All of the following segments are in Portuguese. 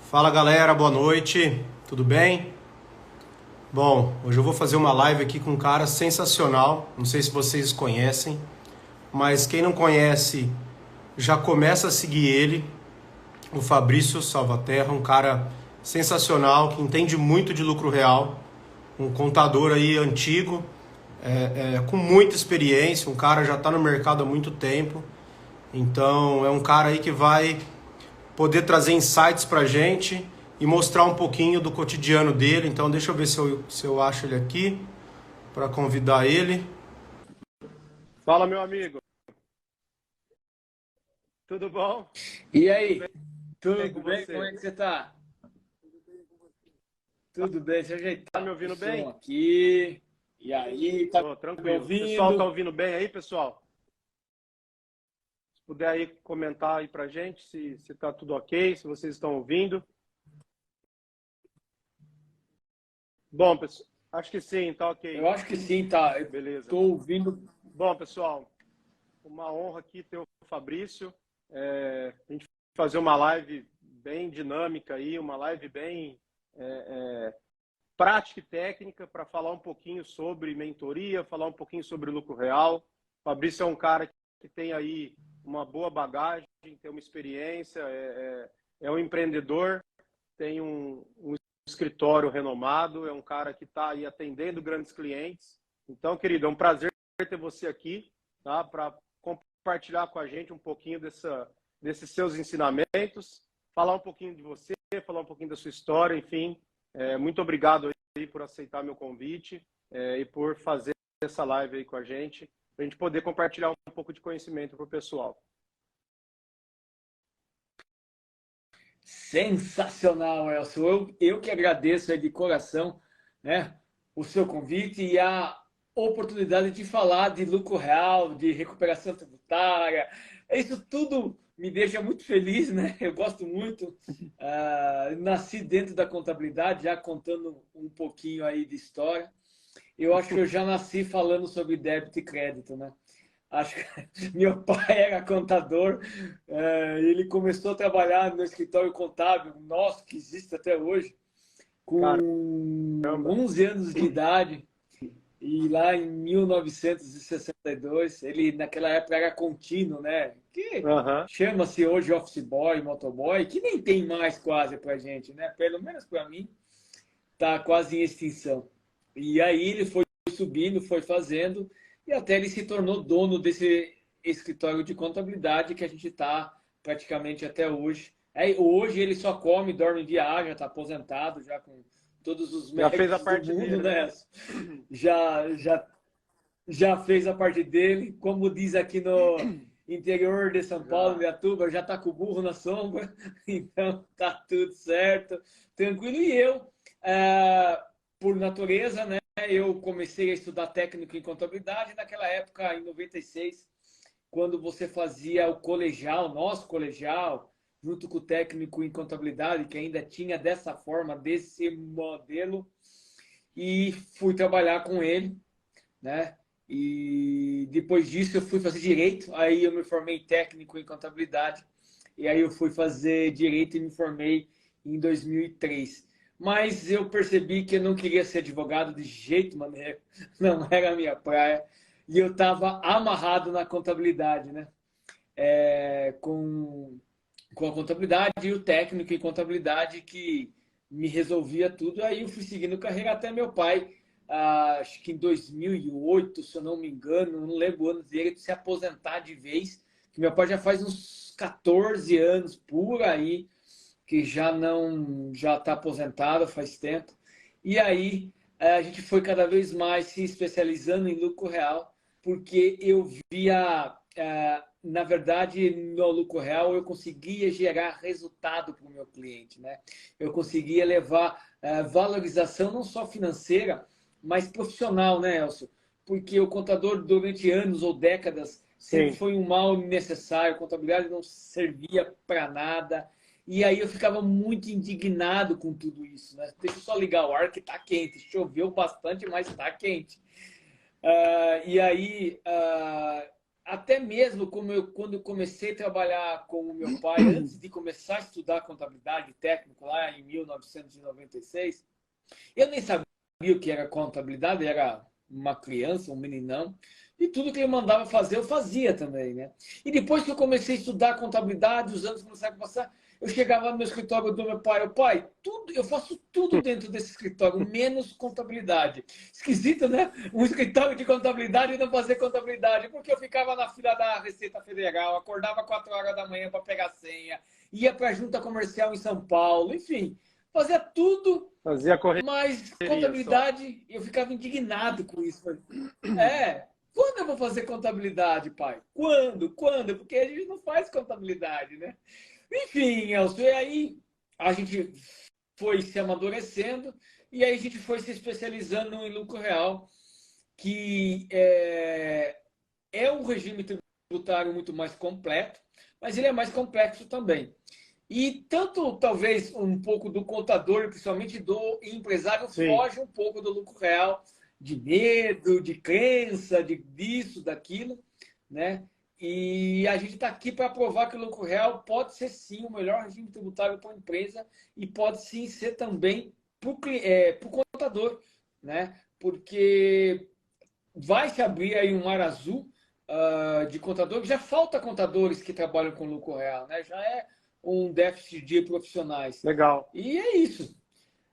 Fala galera, boa noite, tudo bem? Bom, hoje eu vou fazer uma live aqui com um cara sensacional, não sei se vocês conhecem, mas quem não conhece já começa a seguir ele, o Fabrício Salvaterra, um cara sensacional que entende muito de lucro real, um contador aí antigo, com muita experiência, um cara já está no mercado há muito tempo, então é um cara aí que vai poder trazer insights para a gente e mostrar um pouquinho do cotidiano dele. Então deixa eu ver se eu acho ele aqui para convidar ele. Fala, meu amigo. Tudo bom? E Tudo aí, bem com tudo bem? Como você? é que você tá? Tudo bem, deixa eu Tá me ajeitar o ouvindo som bem? aqui. E aí, tá Tô me tranquilo. Pessoal, tá ouvindo? ouvindo bem aí, pessoal? Se puder aí comentar aí pra gente se tá tudo ok, se vocês estão ouvindo. Bom, pessoal, acho que sim, tá Eu ok. acho que sim, tá. Eu Beleza. tô ouvindo. Bom, pessoal, uma honra aqui ter o Fabrício. A gente fazer uma live bem dinâmica aí, uma live bem prática e técnica para falar um pouquinho sobre mentoria, falar um pouquinho sobre lucro real. O Fabrício é um cara que tem aí uma boa bagagem, tem uma experiência, é um empreendedor, tem um escritório renomado, é um cara que está aí atendendo grandes clientes. Então, querido, é um prazer ter você aqui, tá? Para compartilhar com a gente um pouquinho desses seus ensinamentos, falar um pouquinho de você, falar um pouquinho da sua história, enfim. Muito obrigado aí por aceitar meu convite e por fazer essa live aí com a gente, para a gente poder compartilhar um pouco de conhecimento para o pessoal. Sensacional, Elcio. Eu que agradeço aí de coração, né, o seu convite e a oportunidade de falar de lucro real, de recuperação tributária. Isso tudo me deixa muito feliz, né? Eu gosto muito. Nasci dentro da contabilidade, já contando um pouquinho aí de história. Eu acho que eu já nasci falando sobre débito e crédito, né? Acho que meu pai era contador, ele começou a trabalhar no escritório contábil nosso, que existe até hoje, com Caramba! 11 anos de idade, e lá em 1962, ele naquela época era contínuo, né? Que Uhum. chama-se hoje office boy, motoboy, que nem tem mais quase pra gente, né? Pelo menos para mim, tá quase em extinção. E aí ele foi subindo, foi fazendo, e até ele se tornou dono desse escritório de contabilidade que a gente está praticamente até hoje. Hoje ele só come, dorme, viaja, está aposentado já com todos os Já fez a méritos do parte mundo, dele, né? né? Já, já, já fez a parte dele, como diz aqui no interior de São Paulo, Já. Miatuba, já está com o burro na sombra, então tá tudo certo, tranquilo. E eu, é, por natureza, né, eu comecei a estudar técnico em contabilidade naquela época, em 96, quando você fazia o colegial, nosso colegial, junto com o técnico em contabilidade, que ainda tinha dessa forma, desse modelo, e fui trabalhar com ele, né? E depois disso eu fui fazer direito, aí eu me formei técnico em contabilidade, e aí eu fui fazer direito e me formei em 2003. Mas eu percebi que eu não queria ser advogado de jeito maneiro, não era a minha praia, e eu estava amarrado na contabilidade, né? Com a contabilidade e o técnico em contabilidade que me resolvia tudo. Aí eu fui seguindo carreira até meu pai, acho que em 2008, se eu não me engano, não lembro o ano dele, de se aposentar de vez. Que meu pai já faz uns 14 anos por aí que já está aposentado faz tempo. E aí a gente foi cada vez mais se especializando em lucro real, porque eu via, na verdade, no lucro real eu conseguia gerar resultado para o meu cliente, né? Eu conseguia levar valorização não só financeira, mas profissional, né, Elcio? Porque o contador, durante anos ou décadas, sempre Sim. foi um mal necessário, a contabilidade não servia para nada, e aí eu ficava muito indignado com tudo isso, né? Deixa eu só ligar o ar que tá quente. Choveu bastante, mas tá quente. E aí até mesmo quando eu comecei a trabalhar com o meu pai, antes de começar a estudar contabilidade técnica lá em 1996, eu nem sabia o que era contabilidade, era uma criança, um meninão, e tudo que ele mandava fazer, eu fazia também, né? E depois que eu comecei a estudar contabilidade, os anos começaram a passar, eu chegava no meu escritório do meu pai, tudo, eu faço tudo dentro desse escritório, menos contabilidade. Esquisito, né? Um escritório de contabilidade e não fazer contabilidade, porque eu ficava na fila da Receita Federal, acordava 4 horas da manhã para pegar senha, ia para a junta comercial em São Paulo, enfim, fazia tudo, Fazia mas correria só. contabilidade, eu ficava indignado com isso. É, quando eu vou fazer contabilidade, pai? Quando? Quando? Porque a gente não faz contabilidade, né? Enfim, Elcio, e aí a gente foi se amadurecendo e aí a gente foi se especializando em lucro real, que é um regime tributário muito mais completo, mas ele é mais complexo também. E tanto, talvez, um pouco do contador, principalmente do empresário, Sim. foge um pouco do lucro real, de medo, de crença, disso, daquilo, né? E a gente está aqui para provar que o lucro real pode ser, sim, o melhor regime tributário para a empresa e pode, sim, ser também para o contador, né? Porque vai se abrir aí um mar azul de contadores. Já falta contadores que trabalham com lucro real, né? Já é um déficit de profissionais. Legal. E é isso.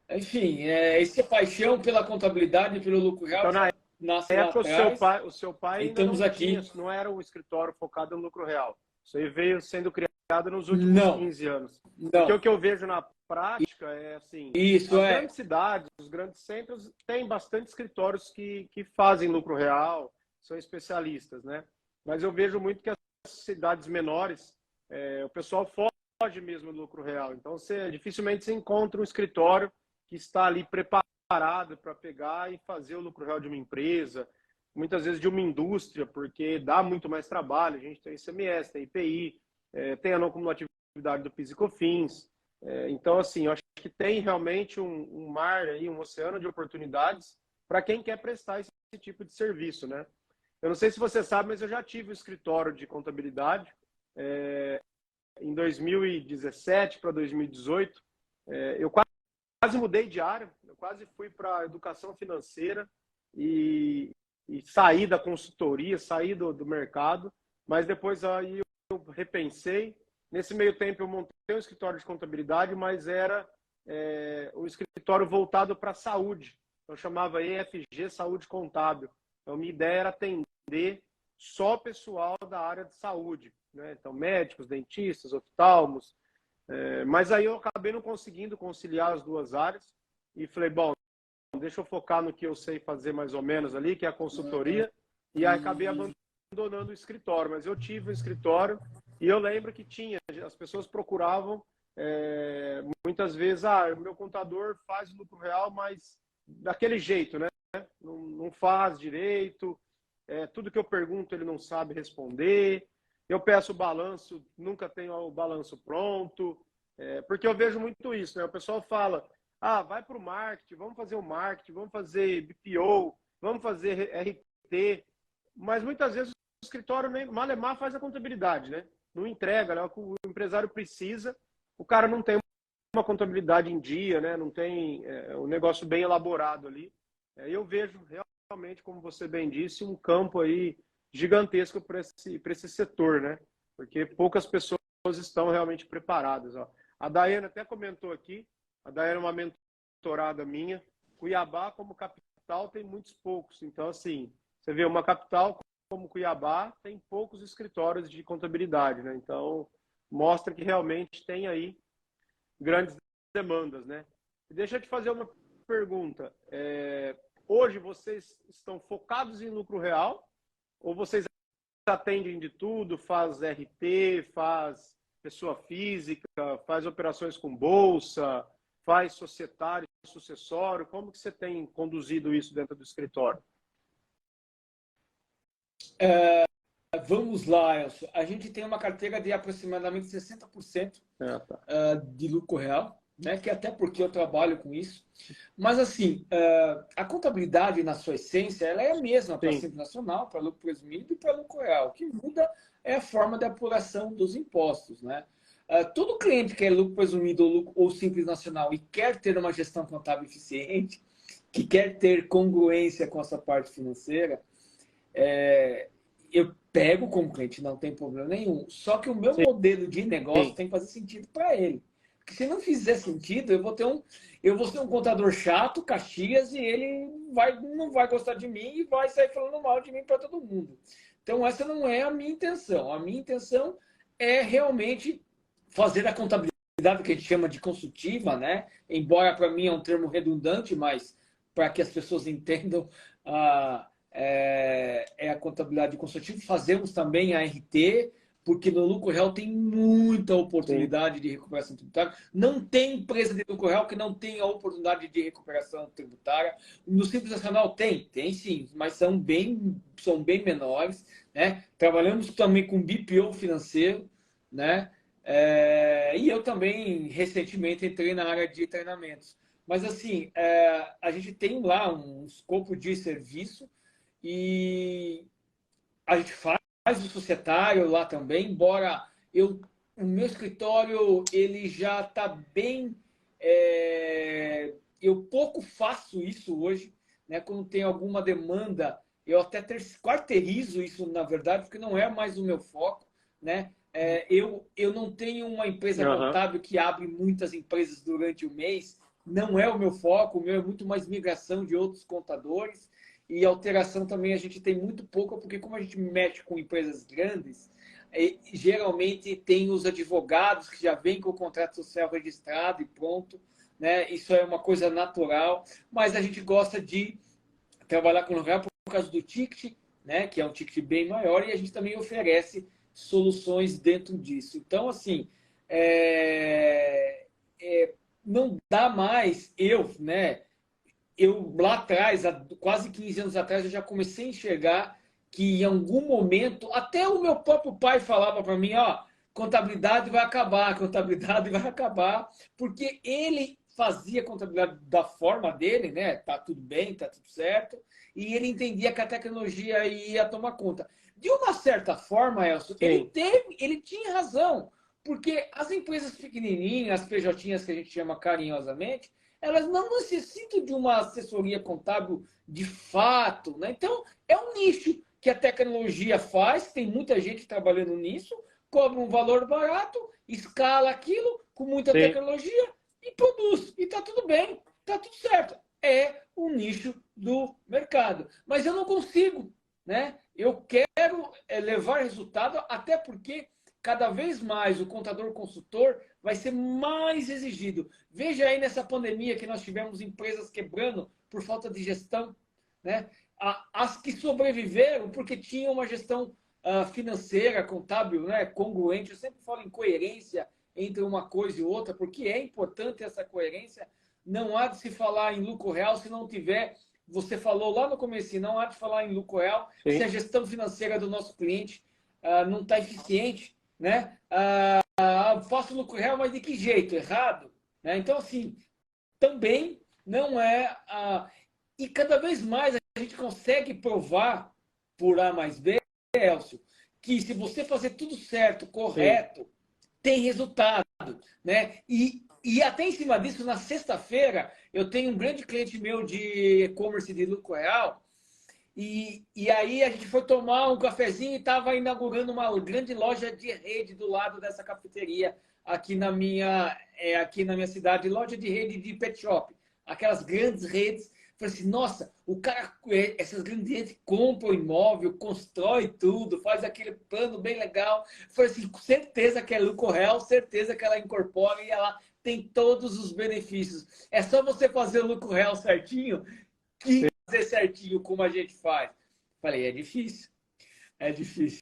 Enfim, essa paixão pela contabilidade e pelo lucro real Então, já na nasce lá época, atrás. o seu pai E ainda estamos não tinha, aqui. não era um escritório focado no lucro real. Isso aí veio sendo criado nos últimos Não, 15 anos. Porque o não. que eu vejo na prática é assim, Isso as é. grandes cidades, os grandes centros têm bastante escritórios que fazem lucro real, são especialistas, né? Mas eu vejo muito que as cidades menores, o pessoal foge mesmo do lucro real. Então, dificilmente você encontra um escritório que está ali preparado para pegar e fazer o lucro real de uma empresa, muitas vezes de uma indústria, porque dá muito mais trabalho. A gente tem ICMS, tem IPI, tem a não cumulatividade do PIS e COFINS. Então, assim, eu acho que tem realmente um mar aí, um oceano de oportunidades para quem quer prestar esse tipo de serviço, né? Eu não sei se você sabe, mas eu já tive um escritório de contabilidade em 2017 para 2018. Eu quase mudei de área, eu quase fui para educação financeira e saí da consultoria, saí do mercado, mas depois aí eu repensei. Nesse meio tempo eu montei um escritório de contabilidade, mas era um escritório voltado para a saúde. Eu chamava EFG Saúde Contábil. Então, minha ideia era atender só pessoal da área de saúde, né? Então, médicos, dentistas, oftalmos. Mas aí eu acabei não conseguindo conciliar as duas áreas e falei, bom, deixa eu focar no que eu sei fazer mais ou menos ali, que é a consultoria, e aí acabei abandonando o escritório. Mas eu tive um escritório e eu lembro que as pessoas procuravam muitas vezes, o meu contador faz o lucro real, mas daquele jeito, né? Não faz direito, tudo que eu pergunto ele não sabe responder. Eu peço o balanço, nunca tenho o balanço pronto, porque eu vejo muito isso, né? O pessoal fala, vai para o marketing, vamos fazer o marketing, vamos fazer BPO, vamos fazer RT, mas muitas vezes o escritório nem malemar faz a contabilidade, né? Não entrega, né? O empresário precisa, o cara não tem uma contabilidade em dia, né? Não tem um negócio bem elaborado ali. Eu vejo realmente, como você bem disse, um campo aí gigantesco para esse setor, né? Porque poucas pessoas estão realmente preparadas. Ó. A Daiane até comentou aqui, a Daiane é uma mentorada minha, Cuiabá como capital tem muitos poucos. Então, assim, você vê uma capital como Cuiabá tem poucos escritórios de contabilidade, né? Então, mostra que realmente tem aí grandes demandas, né? E deixa eu te fazer uma pergunta. Hoje vocês estão focados em lucro real ou vocês atendem de tudo, faz RT, faz pessoa física, faz operações com bolsa, faz societário, sucessório? Como que você tem conduzido isso dentro do escritório? Vamos lá, Elcio. A gente tem uma carteira de aproximadamente 60% Tá. de lucro real. né? Que até porque eu trabalho com isso. Mas, assim, a contabilidade, na sua essência, ela é a mesma para a Sim, Simples Nacional, para lucro presumido e para lucro real. O que muda é a forma de apuração dos impostos, né? Todo cliente que é lucro presumido ou Simples Nacional e quer ter uma gestão contábil eficiente, que quer ter congruência com a sua parte financeira, eu pego como cliente, não tem problema nenhum. Só que o meu modelo de negócio sim. tem que fazer sentido para ele. Porque se não fizer sentido, eu vou ser um contador chato, Caxias, e ele não vai gostar de mim e vai sair falando mal de mim para todo mundo. Então, essa não é a minha intenção. A minha intenção é realmente fazer a contabilidade que a gente chama de consultiva, né? Embora para mim é um termo redundante, mas para que as pessoas entendam, é a contabilidade consultiva. Fazemos também a RT, porque no lucro real tem muita Sim. oportunidade de recuperação tributária. Não tem empresa de lucro real que não tenha a oportunidade de recuperação tributária. No Simples Nacional tem sim, mas são bem menores, né? Trabalhamos também com BPO financeiro, né? E eu também recentemente entrei na área de treinamentos. Mas assim, a gente tem lá um escopo de serviço e a gente faz o societário lá também, embora o meu escritório ele já está bem. Eu pouco faço isso hoje, né? Quando tem alguma demanda, eu até quarteirizo isso, na verdade, porque não é mais o meu foco, né? Eu não tenho uma empresa Aham. contábil que abre muitas empresas durante o mês, não é o meu foco, o meu é muito mais migração de outros contadores. E alteração também a gente tem muito pouca, porque como a gente mexe com empresas grandes, geralmente tem os advogados que já vêm com o contrato social registrado e pronto, né? Isso é uma coisa natural, mas a gente gosta de trabalhar com o real por causa do ticket, né? Que é um ticket bem maior, e a gente também oferece soluções dentro disso. Então, assim, não dá mais né? Eu lá atrás, há quase 15 anos atrás, eu já comecei a enxergar que em algum momento, até o meu próprio pai falava para mim, ó, contabilidade vai acabar, contabilidade vai acabar, porque ele fazia contabilidade da forma dele, né? Tá tudo bem, tá tudo certo, e ele entendia que a tecnologia ia tomar conta. De uma certa forma, Elcio, Sim. ele tinha razão, porque as empresas pequenininhas, as PJs que a gente chama carinhosamente, elas não necessitam de uma assessoria contábil de fato, né? Então, é um nicho que a tecnologia faz, tem muita gente trabalhando nisso, cobra um valor barato, escala aquilo com muita Sim. tecnologia e produz. E está tudo bem, está tudo certo. É um nicho do mercado. Mas eu não consigo, né? Eu quero levar resultado, até porque cada vez mais o contador consultor vai ser mais exigido. Veja aí nessa pandemia que nós tivemos empresas quebrando por falta de gestão, né? As que sobreviveram porque tinham uma gestão financeira, contábil, né, congruente. Eu sempre falo em coerência entre uma coisa e outra, porque é importante essa coerência. Não há de se falar em lucro real se não tiver. Você falou lá no começo, não há de falar em lucro real se a Sim. gestão financeira do nosso cliente não está eficiente, né? Faço lucro real, mas de que jeito? Errado? Né? Então, assim, também não é. E cada vez mais a gente consegue provar por A mais B, Elcio, que se você fazer tudo certo, Sim. correto, tem resultado. Né? E até em cima disso, na sexta-feira, eu tenho um grande cliente meu de e-commerce de lucro real. E aí a gente foi tomar um cafezinho e estava inaugurando uma grande loja de rede do lado dessa cafeteria aqui na minha cidade, loja de rede de pet shop, aquelas grandes redes. Falei assim, nossa, o cara, essas grandes redes compram imóvel, constrói tudo, faz aquele plano bem legal. Falei assim, com certeza que é lucro real, certeza que ela incorpora e ela tem todos os benefícios. É só você fazer o lucro real certinho que fazer certinho como a gente faz. Falei, é difícil, É difícil.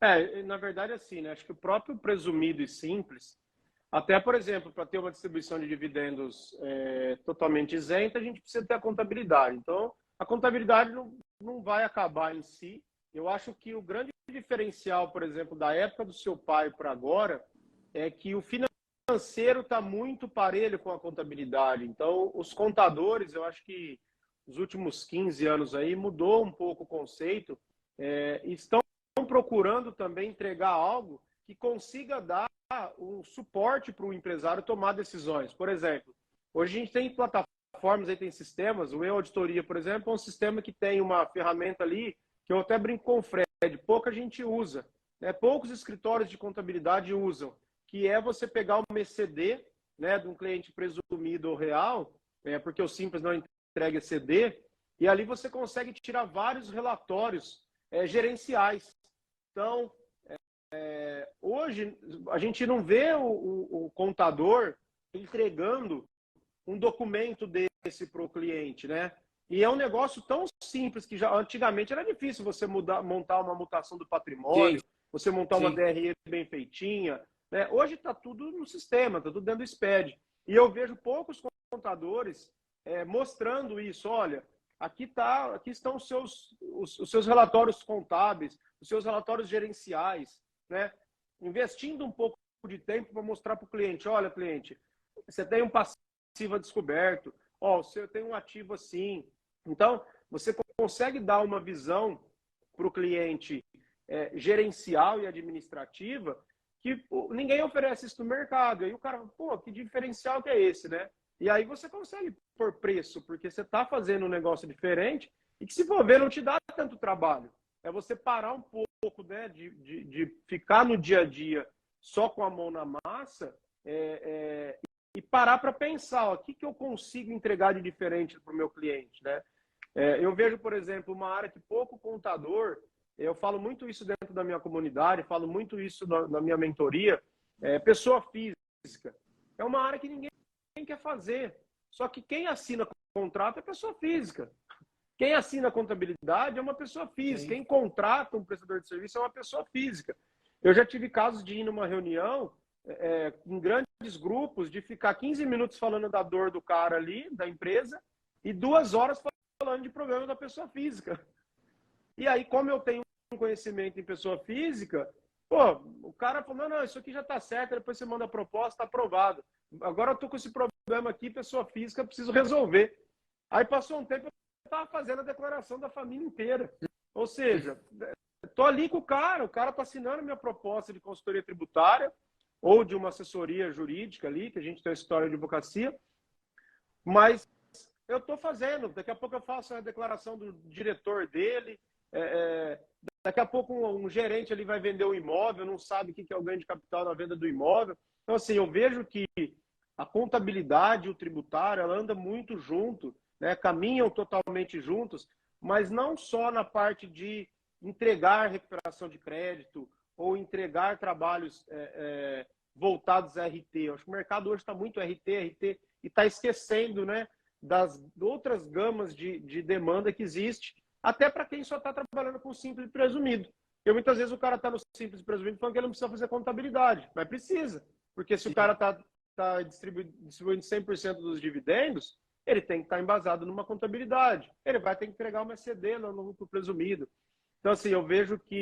né? Na verdade, assim, né? Acho que o próprio presumido e simples, até, por exemplo, para ter uma distribuição de dividendos totalmente isenta, a gente precisa ter a contabilidade. Então, a contabilidade não vai acabar em si. Eu acho que o grande diferencial, por exemplo, da época do seu pai para agora, é que o financeiro está muito parelho com a contabilidade. Então, os contadores, eu acho que nos últimos 15 anos aí mudou um pouco o conceito, estão procurando também entregar algo que consiga dar um suporte para o empresário tomar decisões. Por exemplo, hoje a gente tem plataformas, aí tem sistemas, o E-Auditoria, por exemplo, é um sistema que tem uma ferramenta ali, que eu até brinco com o Fred, pouca gente usa, né? Poucos escritórios de contabilidade usam, que é você pegar uma ECD, né, de um cliente presumido ou real, porque o Simples não entrega ECD, e ali você consegue tirar vários relatórios gerenciais. Então, hoje, a gente não vê o contador entregando um documento desse para o cliente, né? E é um negócio tão simples que já antigamente era difícil você montar uma mutação do patrimônio, sim, você montar uma DRE bem feitinha, né? Hoje está tudo no sistema, está tudo dentro do SPED. E eu vejo poucos contadores mostrando isso. Olha, aqui estão os seus relatórios contábeis, os seus relatórios gerenciais, né? Investindo um pouco de tempo para mostrar para o cliente, olha, cliente, você tem um passivo descoberto, você tem um ativo assim. Então, você consegue dar uma visão para o cliente gerencial e administrativa que ninguém oferece isso no mercado. E aí o cara, pô, que diferencial que é esse, né? E aí você consegue pôr preço, porque você está fazendo um negócio diferente e que, se for ver, não te dá tanto trabalho. É você parar um pouco, né, de ficar no dia a dia só com a mão na massa e parar para pensar, o que eu consigo entregar de diferente para o meu cliente, né? Eu vejo, por exemplo, uma área que pouco contador, eu falo muito isso dentro da minha comunidade, falo muito isso na minha mentoria, pessoa física. É uma área que ninguém quer fazer. Só que quem assina contrato é pessoa física. Quem assina contabilidade é uma pessoa física. Sim. Quem contrata um prestador de serviço é uma pessoa física. Eu já tive casos de ir numa reunião em grandes grupos, de ficar 15 minutos falando da dor do cara ali, da empresa, e 2 horas falando de problema da pessoa física. E aí, como eu tenho um conhecimento em pessoa física, pô, o cara falou, não, isso aqui já está certo, depois você manda a proposta, está aprovado. Agora eu estou com esse problema aqui, pessoa física, preciso resolver. Aí passou um tempo, eu estava fazendo a declaração da família inteira. Ou seja, estou ali com o cara está assinando minha proposta de consultoria tributária ou de uma assessoria jurídica ali, que a gente tem uma história de advocacia, mas eu estou fazendo. Daqui a pouco eu faço a declaração do diretor dele, daqui a pouco um gerente ali vai vender o imóvel, não sabe o que é o ganho de capital na venda do imóvel. Então, assim, eu vejo que a contabilidade e o tributário, ela anda muito junto, né? Caminham totalmente juntos, mas não só na parte de entregar recuperação de crédito ou entregar trabalhos voltados a RT. Eu acho que o mercado hoje está muito RT, e está esquecendo, né, das outras gamas de demanda que existe, até para quem só está trabalhando com simples presumido. Muitas vezes o cara está no simples presumido falando que ele não precisa fazer contabilidade, mas precisa, porque se o cara está distribuindo 100% dos dividendos, ele tem que estar embasado numa contabilidade. Ele vai ter que entregar uma ECD no lucro presumido. Então, assim, eu vejo que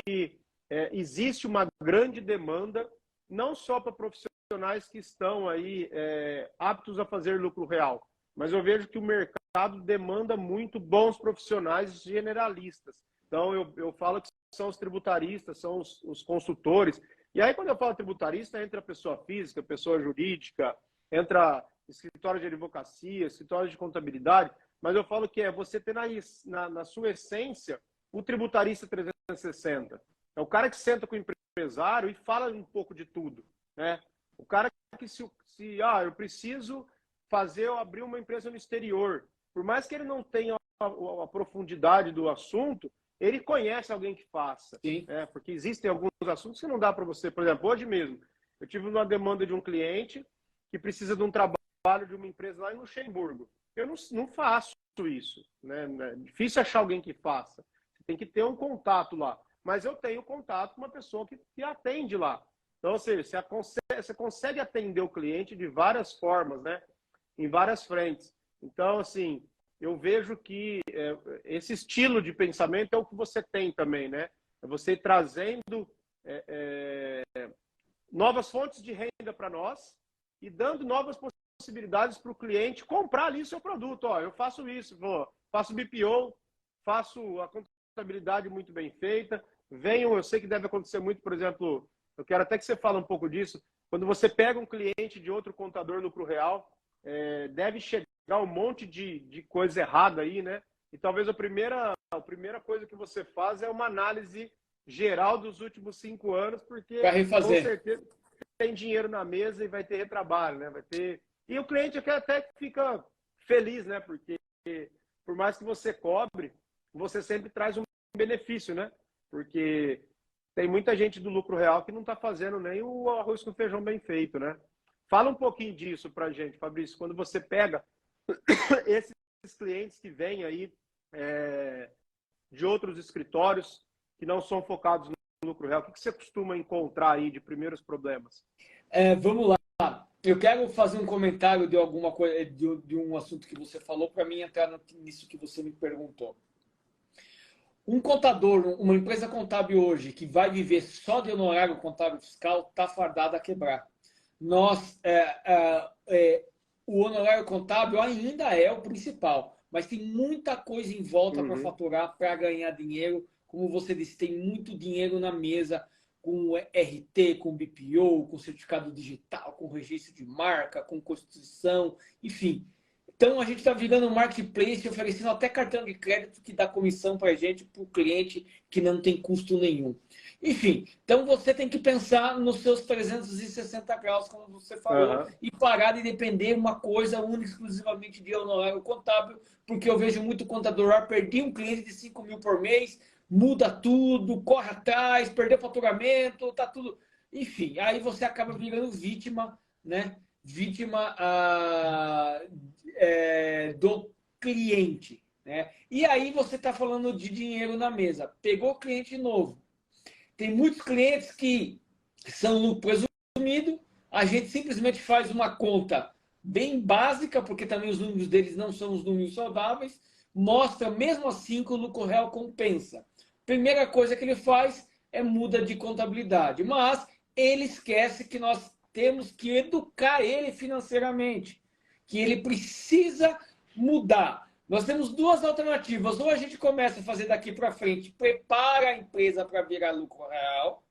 existe uma grande demanda, não só para profissionais que estão aí aptos a fazer lucro real, mas eu vejo que o mercado demanda muito bons profissionais generalistas. Então, eu falo que são os tributaristas, são os consultores. E aí, quando eu falo tributarista, entra pessoa física, pessoa jurídica, entra escritório de advocacia, escritório de contabilidade, mas eu falo que você ter na sua essência o tributarista 360. É o cara que senta com o empresário e fala um pouco de tudo, né? O cara que eu preciso abrir uma empresa no exterior, por mais que ele não tenha a profundidade do assunto, ele conhece alguém que faça, né? Porque existem alguns assuntos que não dá para você. Por exemplo, hoje mesmo, eu tive uma demanda de um cliente que precisa de um trabalho de uma empresa lá em Luxemburgo. Eu não faço isso, né? É difícil achar alguém que faça. Você tem que ter um contato lá. Mas eu tenho contato com uma pessoa que atende lá. Então, ou seja, você consegue atender o cliente de várias formas, né? Em várias frentes. Então, assim, eu vejo que esse estilo de pensamento é o que você tem também, né? É você trazendo novas fontes de renda para nós, e dando novas possibilidades para o cliente comprar ali seu produto. Ó, eu faço isso, faço BPO, faço a contabilidade muito bem feita. Eu sei que deve acontecer muito, por exemplo, eu quero até que você fale um pouco disso. Quando você pega um cliente de outro contador no Crureal, deve chegar um monte de coisa errada aí, né? E talvez a primeira coisa que você faz é uma análise geral dos últimos 5 anos, porque Para com refazer. certeza tem dinheiro na mesa e vai ter retrabalho, né? E o cliente até fica feliz, né? Porque por mais que você cobre, você sempre traz um benefício, né? Porque tem muita gente do lucro real que não está fazendo nem o arroz com feijão bem feito, né? Fala um pouquinho disso para gente, Fabrício. Quando você pega esses clientes que vêm aí de outros escritórios que não são focados no lucro real, o que você costuma encontrar aí de primeiros problemas? Vamos lá. Eu quero fazer um comentário de alguma coisa, de um assunto que você falou, para mim entrar nisso que você me perguntou. Um contador, uma empresa contábil hoje, que vai viver só de honorário contábil fiscal, está fardado a quebrar. O honorário contábil ainda é o principal, mas tem muita coisa em volta para faturar, para ganhar dinheiro. Como você disse, tem muito dinheiro na mesa, com RT, com BPO, com certificado digital, com registro de marca, com constituição, enfim. Então, a gente está virando um marketplace, oferecendo até cartão de crédito que dá comissão para a gente, para o cliente, que não tem custo nenhum. Enfim, então você tem que pensar nos seus 360 graus, como você falou, e parar de depender uma coisa única, exclusivamente de honorário contábil, porque eu vejo muito contador, perdi um cliente de 5 mil por mês, muda tudo, corre atrás, perdeu faturamento, tá tudo... Enfim, aí você acaba virando vítima, né? Vítima do cliente, né? E aí você está falando de dinheiro na mesa. Pegou cliente novo. Tem muitos clientes que são lucro presumido, a gente simplesmente faz uma conta bem básica, porque também os números deles não são os números saudáveis, mostra mesmo assim que o lucro real compensa. Primeira coisa que ele faz é muda de contabilidade, mas ele esquece que nós temos que educar ele financeiramente, que ele precisa mudar. Nós temos duas alternativas. Ou a gente começa a fazer daqui para frente, prepara a empresa para virar lucro real,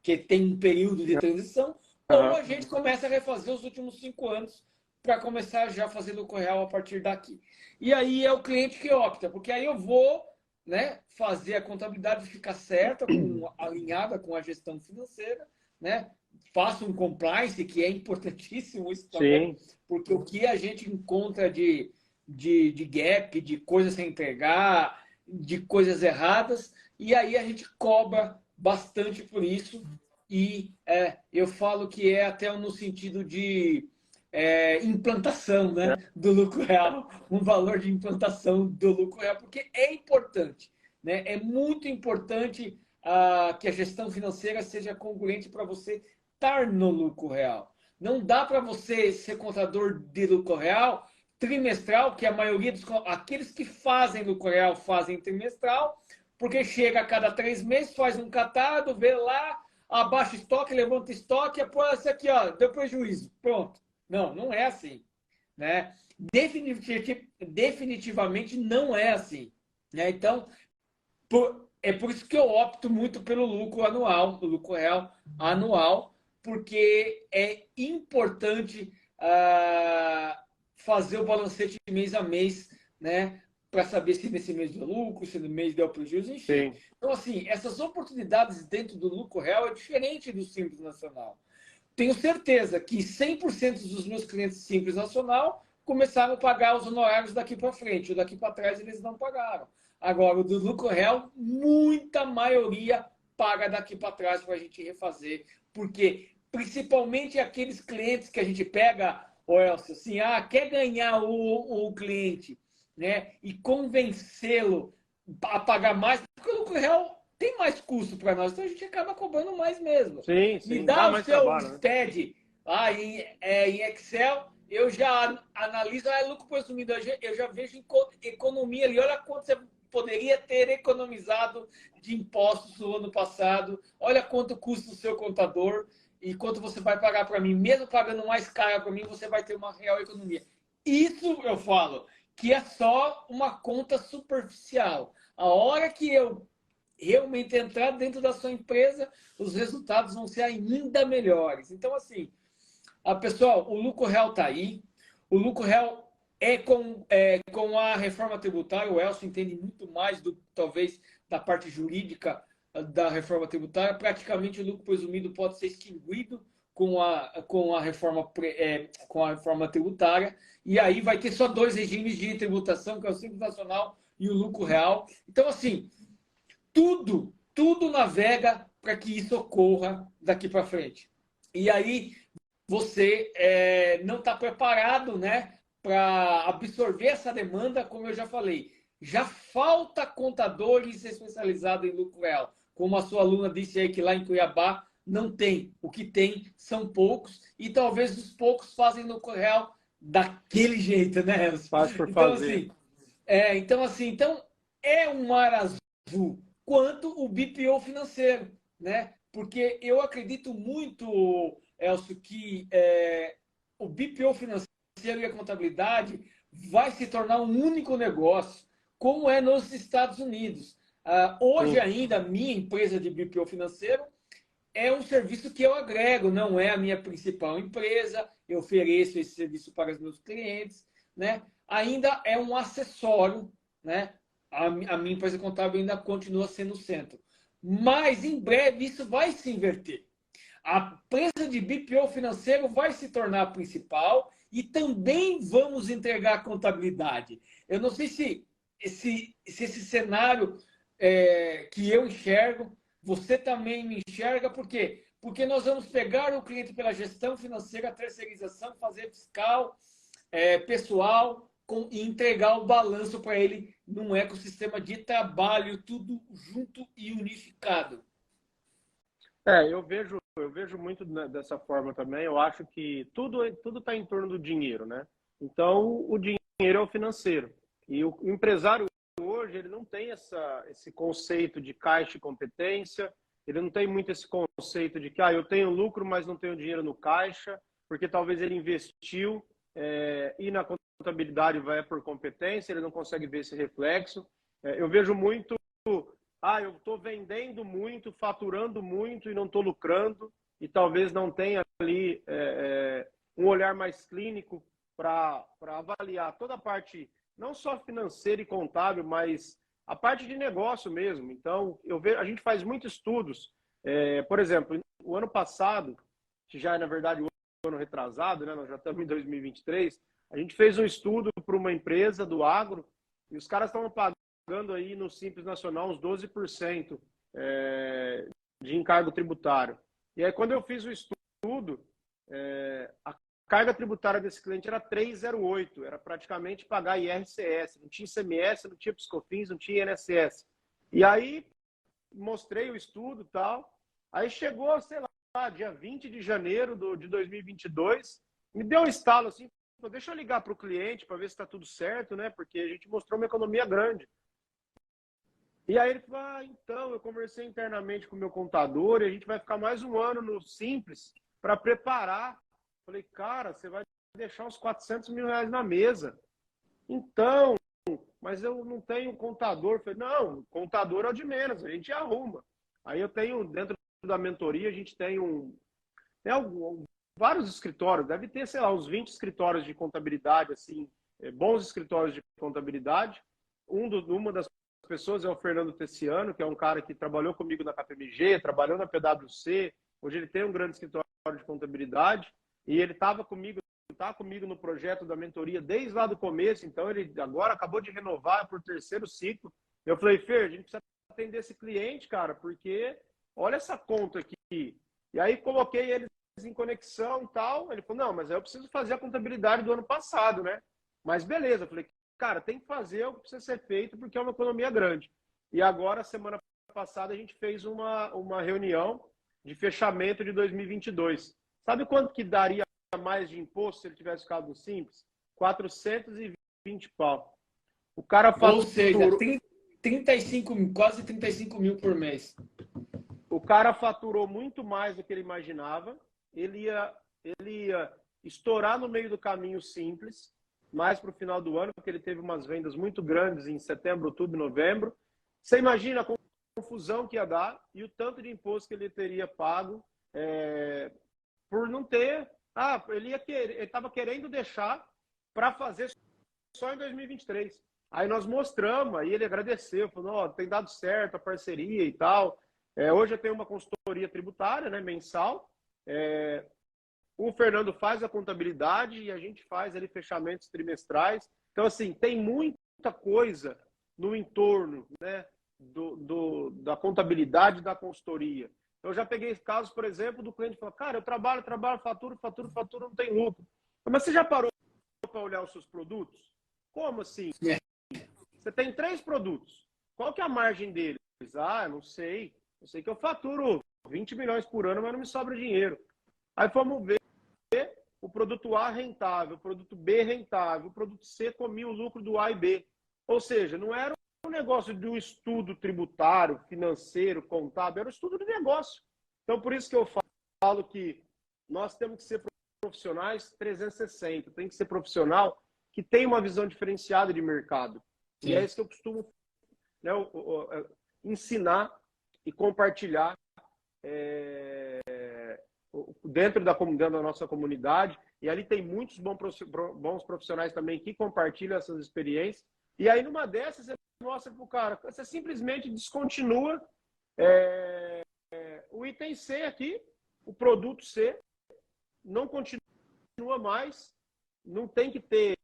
que tem um período de transição, ou a gente começa a refazer os últimos 5 anos para começar já a fazer lucro real a partir daqui. E aí é o cliente que opta, porque aí eu vou, né, fazer a contabilidade ficar certa, alinhada com a gestão financeira, né? Faço um compliance, que é importantíssimo isso também, porque o que a gente encontra de gap, de coisas sem entregar, de coisas erradas, e aí a gente cobra bastante por isso, e eu falo que é até no sentido de implantação, né, do lucro real, um valor de implantação do lucro real, porque é importante, né? É muito importante que a gestão financeira seja congruente para você estar no lucro real. Não dá para você ser contador de lucro real trimestral, que a maioria aqueles que fazem lucro real fazem trimestral, porque chega a cada 3 meses, faz um catado, vê lá, abaixa estoque, levanta estoque, apoia isso aqui, ó, deu prejuízo, pronto. Não, não é assim, né? Definitivamente não é assim, né? Então, é por isso que eu opto muito pelo lucro anual, o lucro real anual, porque é importante fazer o balancete mês a mês, né? Para saber se nesse mês deu lucro, se no mês deu prejuízo, enfim. Sim. Então, assim, essas oportunidades dentro do lucro real é diferente do Simples Nacional. Tenho certeza que 100% dos meus clientes Simples Nacional começaram a pagar os honorários daqui para frente. O daqui para trás eles não pagaram. Agora, o do lucro real, muita maioria paga daqui para trás para a gente refazer. Porque, principalmente aqueles clientes que a gente pega, Elcio, assim, quer ganhar o cliente, né? E convencê-lo a pagar mais, porque o lucro real tem mais custo para nós, então a gente acaba cobrando mais mesmo. Sim, sim. Me dá o seu SPED em Excel, eu já analiso, lucro presumido, eu já vejo economia ali, olha quanto você poderia ter economizado de impostos no ano passado, olha quanto custa o seu contador, e quanto você vai pagar para mim. Mesmo pagando mais caro para mim, você vai ter uma real economia. Isso eu falo que é só uma conta superficial. A hora que eu realmente entrar dentro da sua empresa, os resultados vão ser ainda melhores. Então, assim, pessoal, o lucro real está aí. O lucro real com a reforma tributária. O Elcio entende muito mais talvez, da parte jurídica da reforma tributária. Praticamente o lucro presumido pode ser extinguido com a reforma tributária. E aí vai ter só dois regimes de tributação, que é o Simples Nacional e o lucro real. Então, assim, tudo navega para que isso ocorra daqui para frente. E aí você não está preparado, né, para absorver essa demanda, como eu já falei. Já falta contadores especializados em lucro real. Como a sua aluna disse aí que lá em Cuiabá não tem. O que tem são poucos e talvez os poucos fazem lucro real daquele jeito, né, Elcio? Faz por Então, fazer. então é um mar azul quanto o BPO financeiro, né? Porque eu acredito muito, Elcio, que o BPO financeiro e a contabilidade vai se tornar um único negócio, como é nos Estados Unidos. Hoje ainda, a minha empresa de BPO financeiro é um serviço que eu agrego, não é a minha principal empresa, eu ofereço esse serviço para os meus clientes, né? Ainda é um acessório, né? A minha empresa contábil ainda continua sendo o centro. Mas, em breve, isso vai se inverter. A empresa de BPO financeiro vai se tornar a principal e também vamos entregar a contabilidade. Eu não sei se esse cenário que eu enxergo, você também me enxerga, por quê? Porque nós vamos pegar o cliente pela gestão financeira, terceirização, fazer fiscal, pessoal, e entregar o balanço para ele num ecossistema de trabalho, tudo junto e unificado. Eu vejo muito dessa forma também. Eu acho que tudo está em torno do dinheiro, né? Então, o dinheiro é o financeiro. E o empresário hoje, ele não tem esse conceito de caixa e competência, ele não tem muito esse conceito de que eu tenho lucro, mas não tenho dinheiro no caixa, porque talvez ele investiu e na contabilidade vai por competência, ele não consegue ver esse reflexo. Eu vejo muito, eu estou vendendo muito, faturando muito e não estou lucrando, e talvez não tenha ali um olhar mais clínico para avaliar toda a parte, não só financeira e contábil, mas a parte de negócio mesmo. Então, a gente faz muitos estudos. Por exemplo, o ano passado, que já é, na verdade, o ano retrasado, né? Nós já estamos em 2023, a gente fez um estudo para uma empresa do agro e os caras estavam pagando aí no Simples Nacional uns 12% de encargo tributário. E aí, quando eu fiz o estudo, a carga tributária desse cliente era 3,08, era praticamente pagar IRCS, não tinha ICMS, não tinha Piscofins, não tinha INSS. E aí, mostrei o estudo e tal, aí chegou, sei lá, dia 20 de janeiro de 2022, me deu um estalo assim, deixa eu ligar para o cliente para ver se está tudo certo, né? Porque a gente mostrou uma economia grande. E aí ele falou, então, eu conversei internamente com o meu contador e a gente vai ficar mais um ano no Simples para preparar. Falei, cara, você vai deixar uns 400 mil reais na mesa. Então, mas eu não tenho contador. Falei, não, contador é o de menos, a gente arruma. Aí eu tenho, dentro da mentoria, a gente tem vários escritórios, deve ter, sei lá, uns 20 escritórios de contabilidade, assim, bons escritórios de contabilidade. Uma das pessoas é o Fernando Tessiano, que é um cara que trabalhou comigo na KPMG, trabalhou na PwC, hoje ele tem um grande escritório de contabilidade, e ele está comigo no projeto da mentoria desde lá do começo, então ele agora acabou de renovar por terceiro ciclo. Eu falei, Fer, a gente precisa atender esse cliente, cara, porque olha essa conta aqui. E aí coloquei eles em conexão e tal. Ele falou, não, mas aí eu preciso fazer a contabilidade do ano passado, né? Mas beleza, eu falei, cara, tem que fazer o que precisa ser feito porque é uma economia grande. E agora, semana passada, a gente fez uma reunião de fechamento de 2022. Sabe quanto que daria mais de imposto se ele tivesse ficado no Simples? 420 pau. O cara faturou... Ou seja, 35, quase 35 mil por mês. O cara faturou muito mais do que ele imaginava ele ia estourar no meio do caminho simples, mais para o final do ano, porque ele teve umas vendas muito grandes em setembro, outubro, novembro. Você imagina a confusão que ia dar e o tanto de imposto que ele teria pago por não ter... ele estava querendo deixar para fazer só em 2023. Aí nós mostramos, aí ele agradeceu, falou, tem dado certo a parceria e tal. Hoje eu tenho uma consultoria tributária, né, mensal. O Fernando faz a contabilidade e a gente faz ali fechamentos trimestrais. Então, assim, tem muita coisa no entorno, né, da contabilidade e da consultoria. Eu já peguei casos, por exemplo, do cliente que falou, cara, eu trabalho, faturo, não tem lucro. Mas você já parou para olhar os seus produtos? Como assim? Você tem 3 produtos. Qual que é a margem deles? Não sei. Eu sei que eu faturo 20 milhões por ano, mas não me sobra dinheiro. Aí fomos ver o produto A rentável, o produto B rentável, o produto C comia o lucro do A e B. Ou seja, não era um negócio de um estudo tributário, financeiro, contábil, era um estudo de negócio. Então, por isso que eu falo que nós temos que ser profissionais 360, tem que ser profissional que tem uma visão diferenciada de mercado. Sim. E é isso que eu costumo, né, ensinar e compartilhar dentro da nossa comunidade. E ali tem muitos bons profissionais também que compartilham essas experiências. E aí, numa dessas, você mostra para o cara, você simplesmente descontinua o item C aqui, o produto C, não continua mais, não tem que ter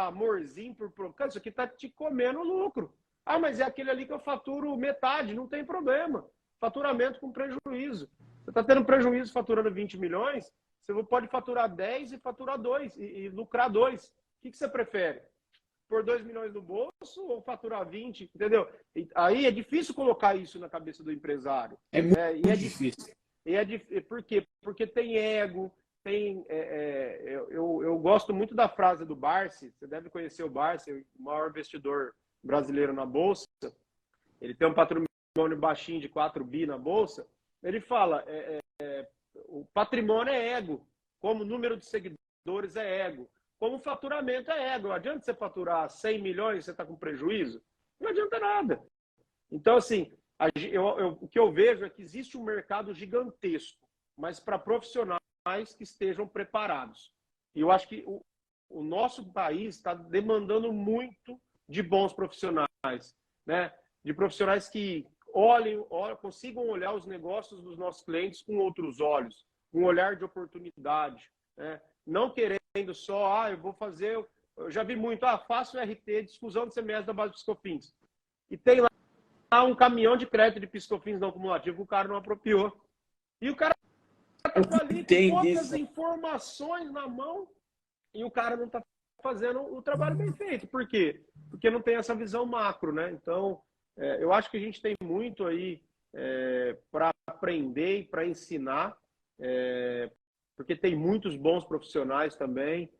amorzinho por... Cara, isso aqui está te comendo lucro. Mas é aquele ali que eu faturo metade, não tem problema. Faturamento com prejuízo. Você está tendo prejuízo faturando 20 milhões, você pode faturar 10 e faturar 2, e lucrar 2. O que você prefere? Pôr 2 milhões no bolso ou faturar 20? Entendeu? Aí é difícil colocar isso na cabeça do empresário. É muito difícil. Por quê? Porque tem ego, eu gosto muito da frase do Barsi, você deve conhecer o Barsi, o maior investidor brasileiro na Bolsa. Ele tem um patrimônio baixinho de 4 bi na Bolsa. Ele fala, o patrimônio é ego, como o número de seguidores é ego, como o faturamento é ego. Não adianta você faturar 100 milhões e você está com prejuízo? Não adianta nada. Então, assim, o que eu vejo é que existe um mercado gigantesco, mas para profissionais que estejam preparados. E eu acho que o nosso país está demandando muito de bons profissionais, né? De profissionais que consigam olhar os negócios dos nossos clientes com outros olhos, um olhar de oportunidade, né? Não querendo só, eu vou fazer... Eu já vi muito, faço RT de exclusão de semestre da base de PiscoFins. E tem lá um caminhão de crédito de PiscoFins não acumulativo que o cara não apropriou. E o cara está ali com poucas informações na mão e o cara não está fazendo o trabalho bem feito. Por quê? Porque não tem essa visão macro, né? Então, eu acho que a gente tem muito aí para aprender e para ensinar, porque tem muitos bons profissionais também.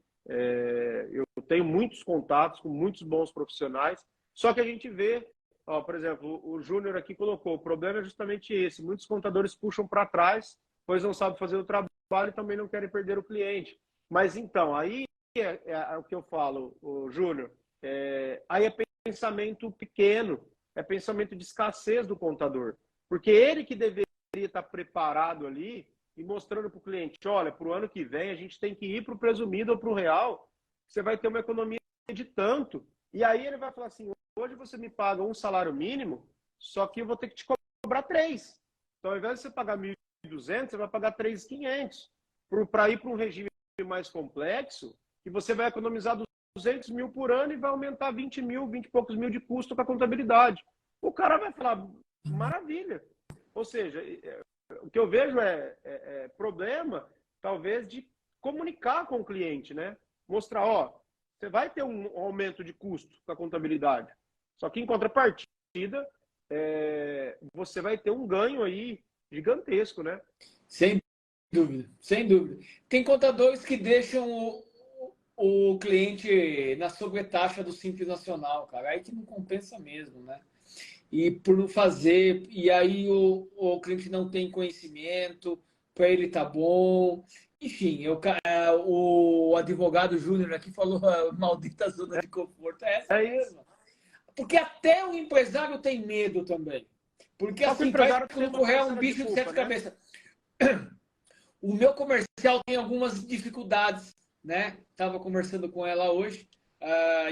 Eu tenho muitos contatos com muitos bons profissionais, só que a gente vê, por exemplo, o Júnior aqui colocou, o problema é justamente esse, muitos contadores puxam para trás, pois não sabem fazer o trabalho e também não querem perder o cliente. Mas então, aí é o que eu falo, o Júnior, aí é pensamento pequeno, é pensamento de escassez do contador, porque ele que deveria estar preparado ali e mostrando para o cliente, olha, para o ano que vem a gente tem que ir para o presumido ou para o real, você vai ter uma economia de tanto. E aí ele vai falar assim, hoje você me paga um salário mínimo, só que eu vou ter que te cobrar 3. Então, ao invés de você pagar 1.200, você vai pagar 3.500 para ir para um regime mais complexo, que você vai economizar 200 mil por ano e vai aumentar 20 mil, 20 e poucos mil de custo com a contabilidade. O cara vai falar, maravilha. Ou seja, o que eu vejo é problema, talvez, de comunicar com o cliente, né? Mostrar, você vai ter um aumento de custo com a contabilidade. Só que, em contrapartida, você vai ter um ganho aí gigantesco, né? Sem dúvida, sem dúvida. Tem contadores que deixam o cliente na sobretaxa do Simples Nacional, cara. Aí que não compensa mesmo, né? E por não fazer, e aí o cliente não tem conhecimento, para ele tá bom. Enfim, o advogado Júnior aqui falou a maldita zona de conforto. É essa mesmo. Porque até o empresário tem medo também. Porque Só assim, parece que o Lucro Real é um bicho de sete cabeças. O meu comercial tem algumas dificuldades, né? Estava conversando com ela hoje.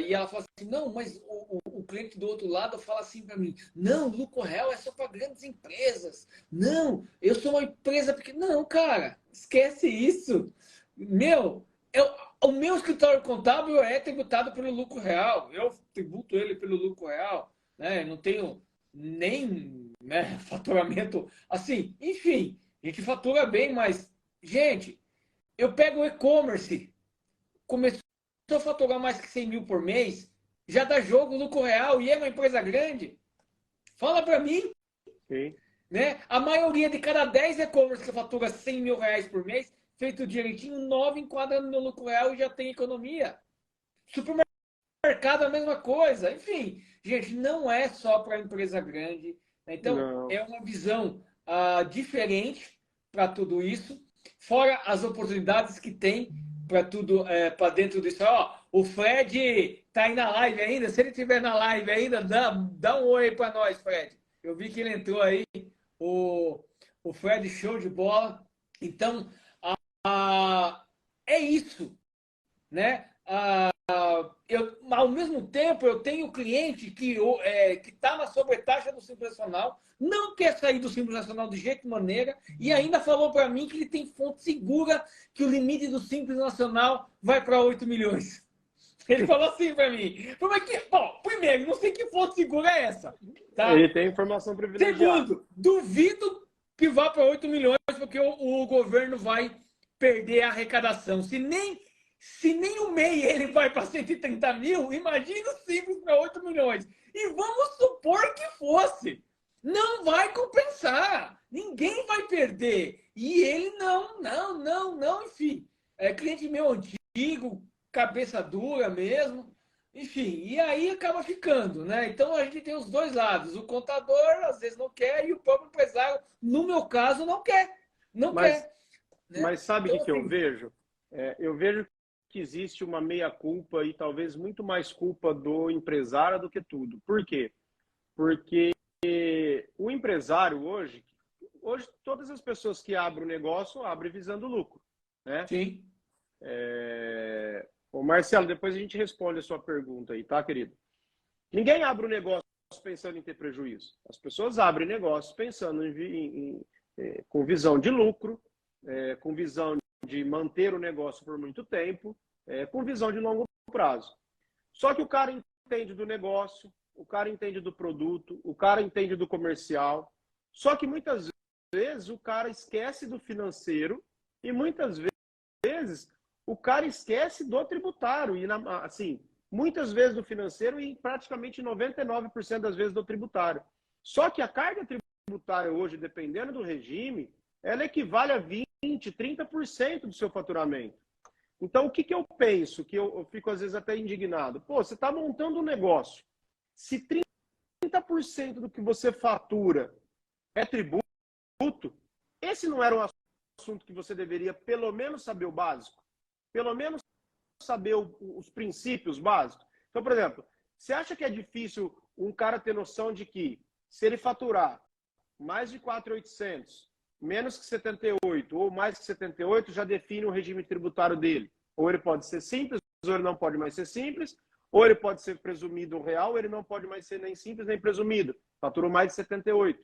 E ela falou assim, não, mas o cliente do outro lado fala assim para mim, não, lucro real é só para grandes empresas. Não, eu sou uma empresa pequena. Não, cara, esquece isso. O meu escritório contábil é tributado pelo lucro real. Eu tributo ele pelo lucro real. Né? Eu não tenho nem, né, faturamento assim. Enfim, a gente fatura bem, mas, gente, eu pego o e-commerce, começou a faturar mais que 100 mil por mês, já dá jogo, lucro real, e é uma empresa grande. Fala para mim. Sim. Né? A maioria de cada 10 e-commerce que fatura 100 mil reais por mês, feito direitinho, 9 enquadra no lucro real e já tem economia. Supermercado, a mesma coisa. Enfim, gente, não é só para empresa grande. Né? Então, Não. é uma visão diferente para tudo isso, fora as oportunidades que tem para tudo, para dentro disso. Ó, o Fred tá aí na live ainda. Se ele estiver na live ainda, dá um oi para nós, Fred. Eu vi que ele entrou aí, o Fred, show de bola. Então, é isso, né? Ao mesmo tempo, eu tenho cliente que está na sobretaxa do Simples Nacional, não quer sair do Simples Nacional de jeito e maneira, e ainda falou para mim que ele tem fonte segura que o limite do Simples Nacional vai para 8 milhões. Ele falou assim para mim. Bom, primeiro, não sei que fonte segura é essa. Tá? Ele tem informação privilegiada. Segundo, duvido que vá para 8 milhões, porque o governo vai perder a arrecadação. Se nem o MEI ele vai para 130 mil, imagina o Simples para 8 milhões. E vamos supor que fosse. Não vai compensar. Ninguém vai perder. E ele não, enfim. É cliente meu antigo, cabeça dura mesmo. Enfim, e aí acaba ficando, né? Então a gente tem os dois lados. O contador às vezes não quer e o próprio empresário, no meu caso, não quer. Não quer. Né? Mas sabe o então, que eu vejo? Eu vejo que existe uma meia-culpa e talvez muito mais culpa do empresário do que tudo. Por quê? Porque o empresário hoje todas as pessoas que abrem o negócio abrem visando lucro. Né? Sim. Ô Marcelo, depois a gente responde a sua pergunta aí, tá, querido? Ninguém abre o negócio pensando em ter prejuízo. As pessoas abrem negócio pensando com visão de lucro, com visão de manter o negócio por muito tempo, com visão de longo prazo. Só que o cara entende do negócio, o cara entende do produto, o cara entende do comercial. Só que muitas vezes o cara esquece do financeiro e muitas vezes o cara esquece do tributário. E, assim, muitas vezes do financeiro e praticamente 99% das vezes do tributário. Só que a carga tributária hoje, dependendo do regime, ela equivale a 20%, 30% do seu faturamento. Então, o que eu penso? Que eu fico, às vezes, até indignado. Pô, você está montando um negócio. Se 30% do que você fatura é tributo, esse não era um assunto que você deveria, pelo menos, saber o básico? Pelo menos saber os princípios básicos? Então, por exemplo, você acha que é difícil um cara ter noção de que, se ele faturar mais de 4.800, menos que 78 ou mais que 78, já define o regime tributário dele. Ou ele pode ser simples, ou ele não pode mais ser simples, ou ele pode ser presumido real, ou ele não pode mais ser nem simples nem presumido. Faturou mais de 78.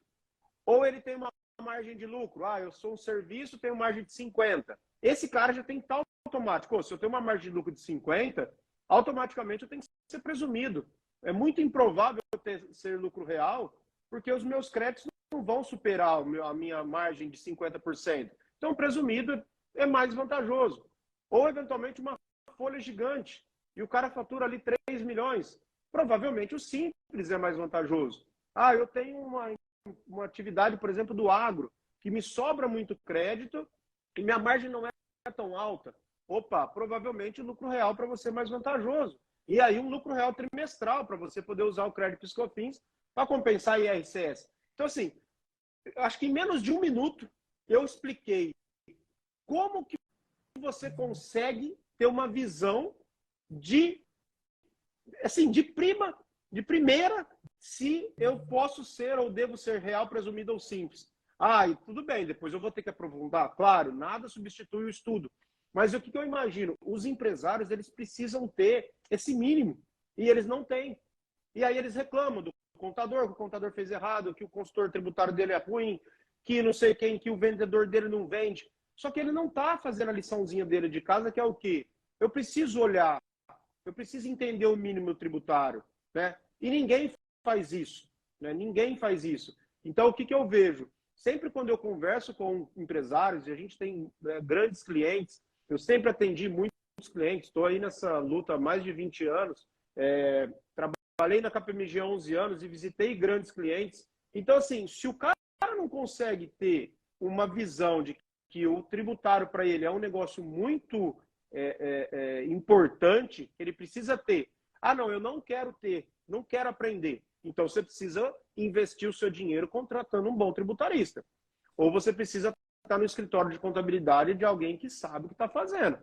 Ou ele tem uma margem de lucro. Eu sou um serviço, tenho margem de 50. Esse cara já tem que estar automático. Se eu tenho uma margem de lucro de 50, automaticamente eu tenho que ser presumido. É muito improvável eu ser lucro real, porque os meus créditos não vão superar a minha margem de 50%. Então, presumido é mais vantajoso. Ou, eventualmente, uma folha gigante e o cara fatura ali 3 milhões. Provavelmente o simples é mais vantajoso. Eu tenho uma atividade, por exemplo, do agro, que me sobra muito crédito e minha margem não é tão alta. Opa, provavelmente o lucro real para você é mais vantajoso. E aí um lucro real trimestral para você poder usar o crédito PiscoFins para compensar IRCS. Então, assim, acho que em menos de um minuto eu expliquei como que você consegue ter uma visão de, assim, de primeira, se eu posso ser ou devo ser real, presumido ou simples? Ah, e tudo bem, depois eu vou ter que aprofundar. Claro, nada substitui o estudo. Mas o que eu imagino? Os empresários, eles precisam ter esse mínimo, e eles não têm. E aí eles reclamam do contador, que o contador fez errado, que o consultor tributário dele é ruim, que não sei quem, que o vendedor dele não vende. Só que ele não está fazendo a liçãozinha dele de casa, que é o quê? Eu preciso olhar, eu preciso entender o mínimo tributário, né? E ninguém faz isso, né? Ninguém faz isso. Então, o que eu vejo? Sempre quando eu converso com empresários, e a gente tem grandes clientes, eu sempre atendi muitos clientes, estou aí nessa luta há mais de 20 anos, trabalhei na KPMG há 11 anos e visitei grandes clientes. Então, assim, se o cara não consegue ter uma visão de que o tributário para ele é um negócio muito importante, ele precisa ter. Ah, não, eu não quero ter, não quero aprender. Então, você precisa investir o seu dinheiro contratando um bom tributarista. Ou você precisa estar no escritório de contabilidade de alguém que sabe o que está fazendo.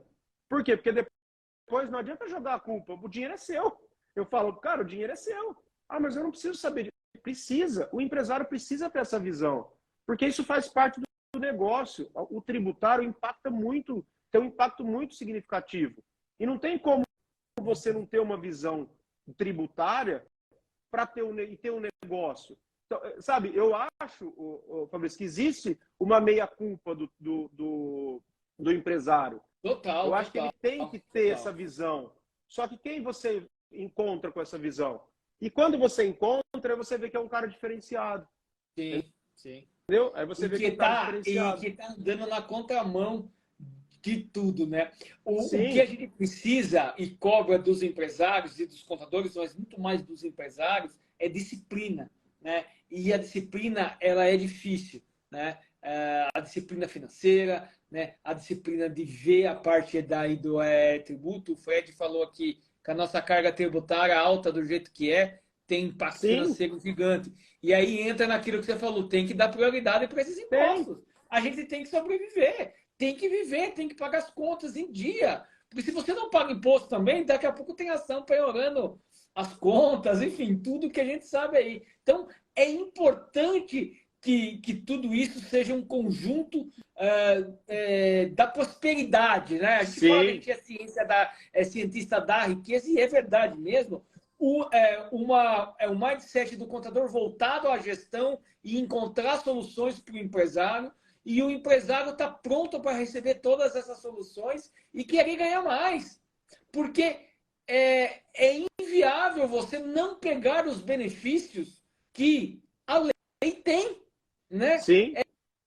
Por quê? Porque depois não adianta jogar a culpa. O dinheiro é seu. Eu falo, cara, o dinheiro é seu. Ah, mas eu não preciso saber disso. Precisa. O empresário precisa ter essa visão. Porque isso faz parte do negócio. O tributário impacta muito, tem um impacto muito significativo. E não tem como você não ter uma visão tributária para ter um negócio. Então, sabe, eu acho, Fabrício, que existe uma meia-culpa do empresário. Total, eu acho total, que ele tem que ter total. essa visão. Só que quem você encontra com essa visão? E quando você encontra, você vê que é um cara diferenciado. Sim, sim. Entendeu? Aí você vê que é um cara diferenciado. E que tá andando na contramão de tudo, né? O que Sim, a gente precisa e cobra dos empresários e dos contadores, mas muito mais dos empresários, é disciplina, né? E a disciplina, ela é difícil, né? A disciplina financeira, né? A disciplina de ver a parte daí do tributo. O Fred falou aqui que a nossa carga tributária alta do jeito que tem impacto sim, financeiro gigante. E aí entra naquilo que você falou, tem que dar prioridade para esses tem. impostos. A gente tem que sobreviver, tem que viver, tem que pagar as contas em dia. Porque se você não paga imposto também, daqui a pouco tem ação penhorando as contas, enfim, tudo que a gente sabe aí. Então, é importante que tudo isso seja um conjunto da prosperidade, né? A gente fala que a Sim, gente é cientista da riqueza, e é verdade mesmo. O mindset do contador voltado à gestão e encontrar soluções para o empresário, e o empresário está pronto para receber todas essas soluções e querer ganhar mais. Porque é inviável você não pegar os benefícios que a lei tem, né? sim,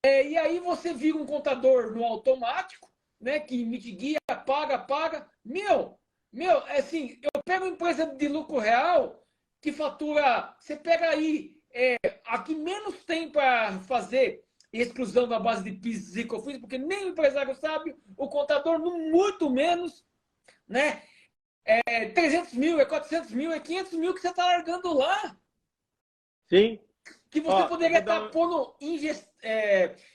E aí você vira um contador no automático, né? Que emite guia, paga. Assim, eu pego uma empresa de lucro real que fatura. Você pega aí a que menos tem para fazer exclusão da base de PIS e COFINS, porque nem o empresário sabe, o contador muito menos, né? 300 mil, 400 mil, 500 mil que você está largando lá, sim. que você Ó, eu poderia vou estar dar investindo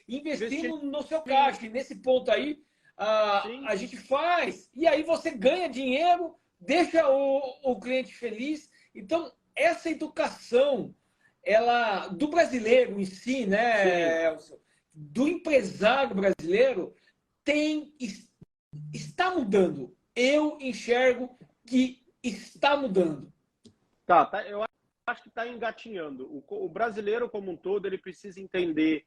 investir. no seu Sim, caixa. E nesse ponto aí, sim, a gente faz, e aí você ganha dinheiro, deixa o cliente feliz. Então, essa educação do brasileiro em si, sim. né, Elcio? Do empresário brasileiro, está mudando. Eu enxergo que está mudando. Eu acho que está engatinhando. O brasileiro como um todo, ele precisa entender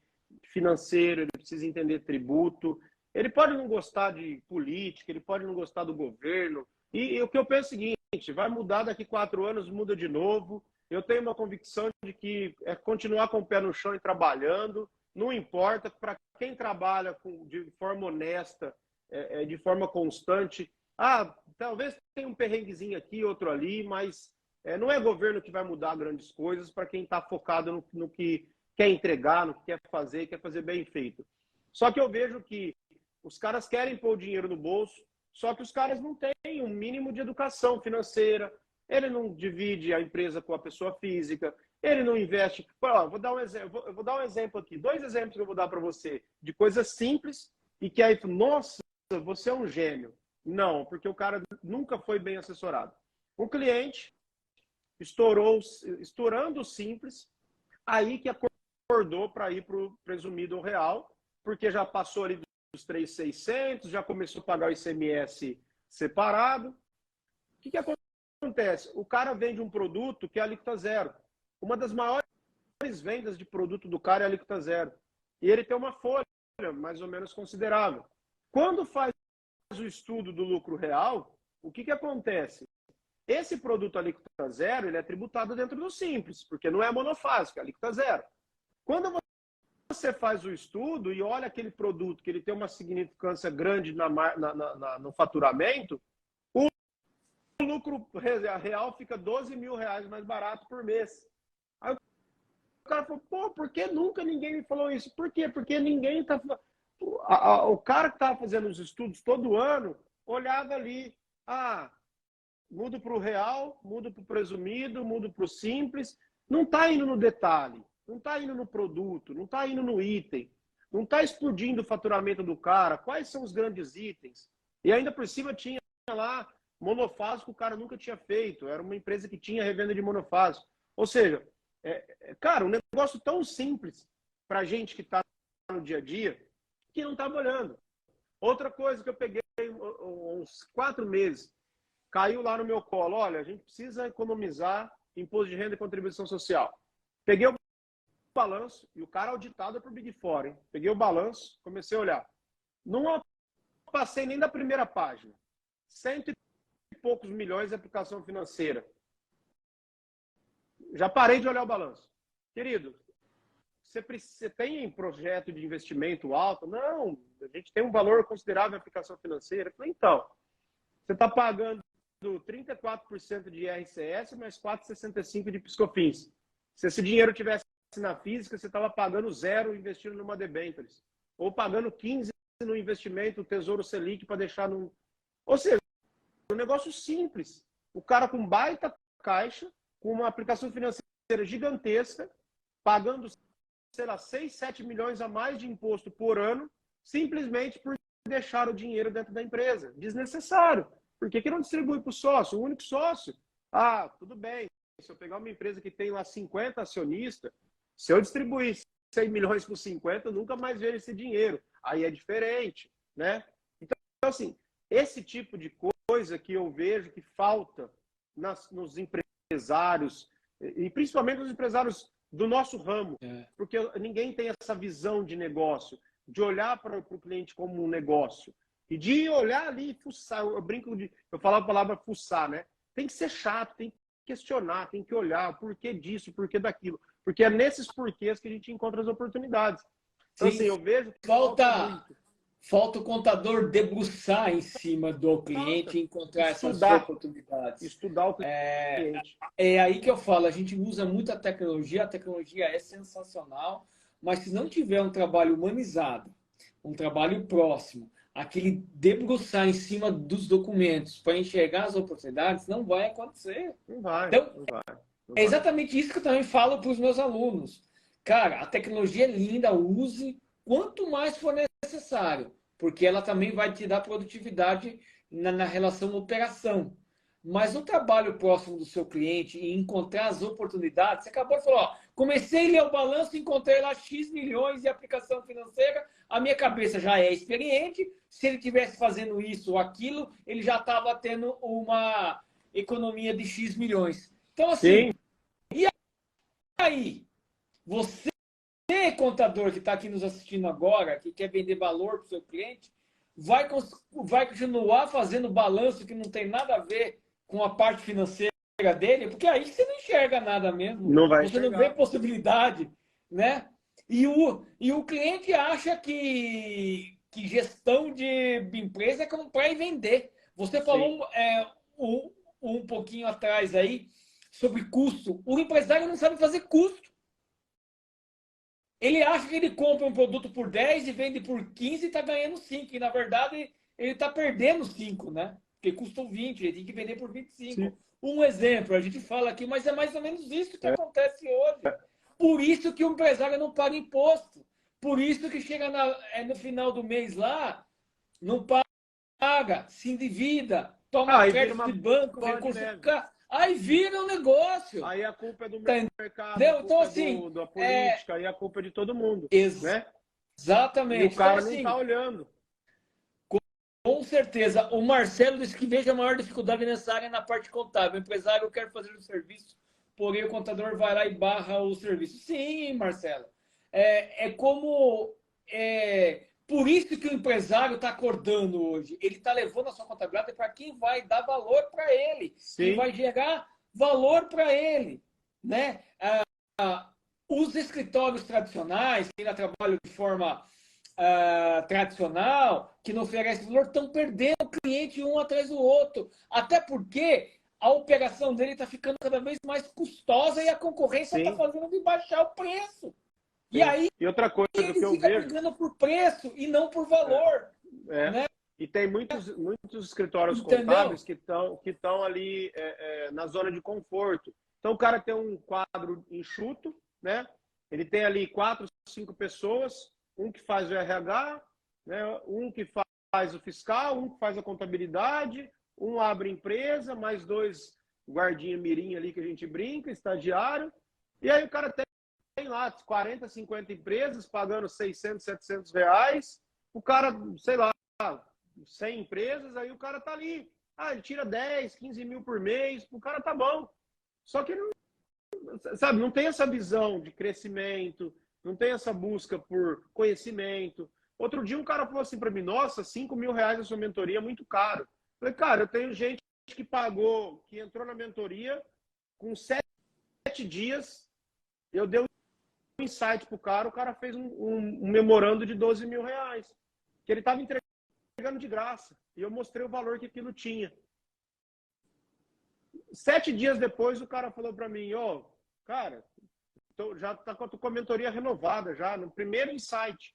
financeiro, ele precisa entender tributo. Ele pode não gostar de política, ele pode não gostar do governo. E o que eu penso é o seguinte, vai mudar daqui 4 anos, muda de novo. Eu tenho uma convicção de que é continuar com o pé no chão e trabalhando. Não importa, para quem trabalha de forma honesta, de forma constante. Ah, talvez tenha um perrenguezinho aqui, outro ali, mas não é governo que vai mudar grandes coisas para quem está focado no que quer entregar, no que quer fazer bem feito. Só que eu vejo que os caras querem pôr o dinheiro no bolso, só que os caras não têm um mínimo de educação financeira, ele não divide a empresa com a pessoa física, ele não investe. Vou dar um exemplo aqui, 2 exemplos que eu vou dar para você, de coisas simples e que aí, nossa, você é um gênio. Não, porque o cara nunca foi bem assessorado. Um cliente estourando o simples, aí que acordou para ir para o presumido ou real, porque já passou ali dos 3.600, já começou a pagar o ICMS separado. O que acontece? O cara vende um produto que é alíquota zero. Uma das maiores vendas de produto do cara é alíquota zero. E ele tem uma folha mais ou menos considerável. Quando faz o estudo do lucro real, o que acontece? Esse produto alíquota zero, ele é tributado dentro do simples, porque não é monofásico, é alíquota zero. Quando você faz o estudo e olha aquele produto que ele tem uma significância grande no faturamento, o lucro real fica R$12.000 mais barato por mês. Aí o cara falou, pô, por que nunca ninguém me falou isso? Por quê? Porque ninguém está... O cara que estava fazendo os estudos todo ano, olhava ali, mudo para o real, mudo para o presumido, mudo para o simples, não está indo no detalhe, não está indo no produto, não está indo no item, não está explodindo o faturamento do cara, quais são os grandes itens. E ainda por cima tinha lá monofásico, o cara nunca tinha feito, era uma empresa que tinha revenda de monofásico. Ou seja, cara, um negócio tão simples para a gente que está no dia a dia, que não estava olhando. Outra coisa que eu peguei uns 4 meses, caiu lá no meu colo, olha, a gente precisa economizar imposto de renda e contribuição social. Peguei o balanço, e o cara auditado é pro Big Four, hein? Peguei o balanço, comecei a olhar. Não passei nem da primeira página. 100 e poucos milhões de aplicação financeira. Já parei de olhar o balanço. Querido, você tem projeto de investimento alto? Não, a gente tem um valor considerável em aplicação financeira. Eu falei, então, você está pagando 34% de IRCS, mais 4,65% de PiscoFins. Se esse dinheiro tivesse na física, você estava pagando 0 investindo numa debêntures. Ou pagando 15% no investimento, Tesouro Selic, para deixar num... Ou seja, um negócio simples. O cara com baita caixa, com uma aplicação financeira gigantesca, pagando, sei lá, 6, 7 milhões a mais de imposto por ano, simplesmente por deixar o dinheiro dentro da empresa. Desnecessário. Por que não distribui para o sócio? O único sócio? Tudo bem. Se eu pegar uma empresa que tem lá 50 acionistas, se eu distribuir 100 milhões por 50, eu nunca mais vejo esse dinheiro. Aí é diferente, né? Então, assim, esse tipo de coisa que eu vejo que falta nos empresários, e principalmente nos empresários do nosso ramo, porque ninguém tem essa visão de negócio, de olhar para o cliente como um negócio. E de olhar ali e fuçar, eu falava a palavra fuçar, né? Tem que ser chato, tem que questionar, tem que olhar o porquê disso, o porquê daquilo. Porque é nesses porquês que a gente encontra as oportunidades. Então, assim, eu vejo que falta o contador debruçar em cima do cliente e encontrar essas oportunidades. Estudar o cliente. É aí que eu falo, a gente usa muito a tecnologia é sensacional, mas se não tiver um trabalho humanizado, um trabalho próximo, aquele debruçar em cima dos documentos para enxergar as oportunidades, não vai acontecer. Não vai, então, não vai. É exatamente isso que eu também falo para os meus alunos. Cara, a tecnologia é linda, use quanto mais for necessário, porque ela também vai te dar produtividade na relação operação. Mas no trabalho próximo do seu cliente e encontrar as oportunidades, você acabou de falar, comecei a ler o balanço, encontrei lá X milhões de aplicação financeira, a minha cabeça já é experiente, se ele estivesse fazendo isso ou aquilo, ele já estava tendo uma economia de X milhões. Então, assim, e aí? Você, contador que está aqui nos assistindo agora, que quer vender valor para o seu cliente, vai continuar fazendo balanço que não tem nada a ver com a parte financeira dele, porque aí você não enxerga nada mesmo. Não vai você não vê possibilidade, né? E o cliente acha que gestão de empresa é comprar e vender. Você falou um pouquinho atrás aí sobre custo. O empresário não sabe fazer custo. Ele acha que ele compra um produto por 10 e vende por 15 e está ganhando 5. E, na verdade, ele está perdendo 5, né? Porque custam 20, ele tem que vender por 25. Sim. Um exemplo, a gente fala aqui, mas é mais ou menos isso que acontece hoje. Por isso que o empresário não paga imposto. Por isso que chega no final do mês lá, não paga, se endivida, toma Aí vira crédito uma de banco, bola de recurso. neve. Aí vira um negócio. Aí a culpa é do Entendeu? mercado, a culpa Então, é assim, da política, aí a culpa é de todo mundo, né? E o exatamente. Então, cara não está assim, olhando. com certeza, o Marcelo disse que veja a maior dificuldade nessa área na parte contábil. O empresário quer fazer o serviço, porém o contador vai lá e barra o serviço. Sim, Marcelo. Por isso que o empresário está acordando hoje. Ele está levando a sua contabilidade para quem vai dar valor para ele, quem Sim, vai gerar valor para ele, né? Os escritórios tradicionais, que ainda trabalham de forma tradicional, que não oferece valor, estão perdendo o cliente um atrás do outro. Até porque a operação dele está ficando cada vez mais custosa e a concorrência está sim, fazendo de baixar o preço. E sim. aí E outra coisa que ele eu fica vejo, brigando por preço e não por valor. é, Né? e tem muitos escritórios Entendeu? contábeis que estão ali na zona de conforto. Então o cara tem um quadro enxuto, né? Ele tem ali 4, 5 pessoas, um que faz o RH, né? Um que faz o fiscal, um que faz a contabilidade, um abre empresa, mais 2 guardinha mirim ali que a gente brinca, estagiário. E aí o cara tem lá 40, 50 empresas pagando 600, 700 reais. O cara, sei lá, 100 empresas, aí o cara tá ali. Ele tira 10, 15 mil por mês, o cara tá bom. Só que, sabe, não tem essa visão de crescimento, não tem essa busca por conhecimento. Outro dia um cara falou assim para mim, nossa, 5 mil reais a sua mentoria é muito caro. Eu falei, cara, eu tenho gente que pagou, que entrou na mentoria, com 7 dias, eu dei um insight pro cara, o cara fez um memorando de 12 mil reais, que ele estava entregando de graça. E eu mostrei o valor que aquilo tinha. 7 dias depois, o cara falou para mim, cara, já tá com a mentoria renovada, já, no primeiro insight.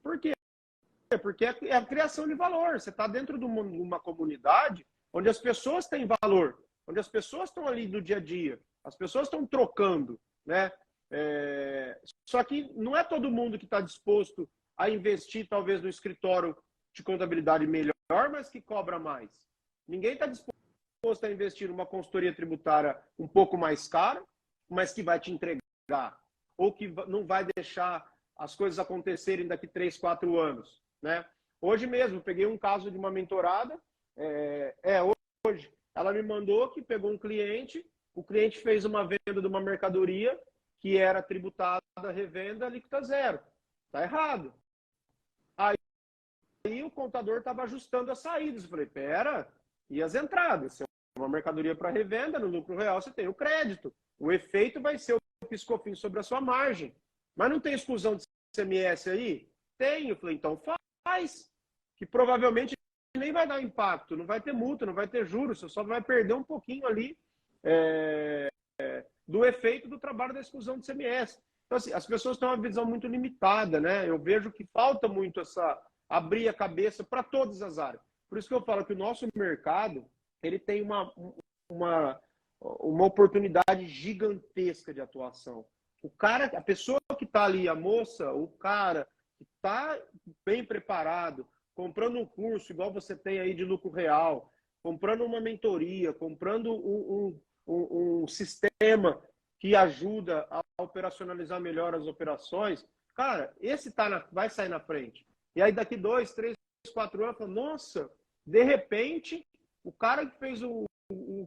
Por quê? Porque é a criação de valor. Você está dentro de uma comunidade onde as pessoas têm valor, onde as pessoas estão ali no dia a dia, as pessoas estão trocando, né? Só que não é todo mundo que está disposto a investir, talvez, no escritório de contabilidade melhor, mas que cobra mais. Ninguém está disposto a investir numa consultoria tributária um pouco mais cara, mas que vai te entregar, ou que não vai deixar as coisas acontecerem daqui 3, 4 anos, né? Hoje mesmo, peguei um caso de uma mentorada, hoje, ela me mandou que pegou um cliente, o cliente fez uma venda de uma mercadoria que era tributada, revenda, alíquota zero. Tá errado. Aí o contador estava ajustando as saídas. Eu falei, pera, e as entradas? Se é uma mercadoria para revenda, no lucro real você tem o crédito. O efeito vai ser o PIS/COFINS sobre a sua margem. Mas não tem exclusão de ICMS aí? Tem. Eu falei, então faz. Que provavelmente nem vai dar impacto, não vai ter multa, não vai ter juros, você só vai perder um pouquinho ali do efeito do trabalho da exclusão de ICMS. Então, assim, as pessoas têm uma visão muito limitada, né? Eu vejo que falta muito abrir a cabeça para todas as áreas. Por isso que eu falo que o nosso mercado ele tem uma oportunidade gigantesca de atuação. A pessoa que está ali, a moça, o cara que está bem preparado, comprando um curso igual você tem aí de lucro real, comprando uma mentoria, comprando um sistema que ajuda a operacionalizar melhor as operações, cara, esse vai sair na frente. E aí daqui 2, 3, 4 anos, fala, nossa, de repente, o cara que fez o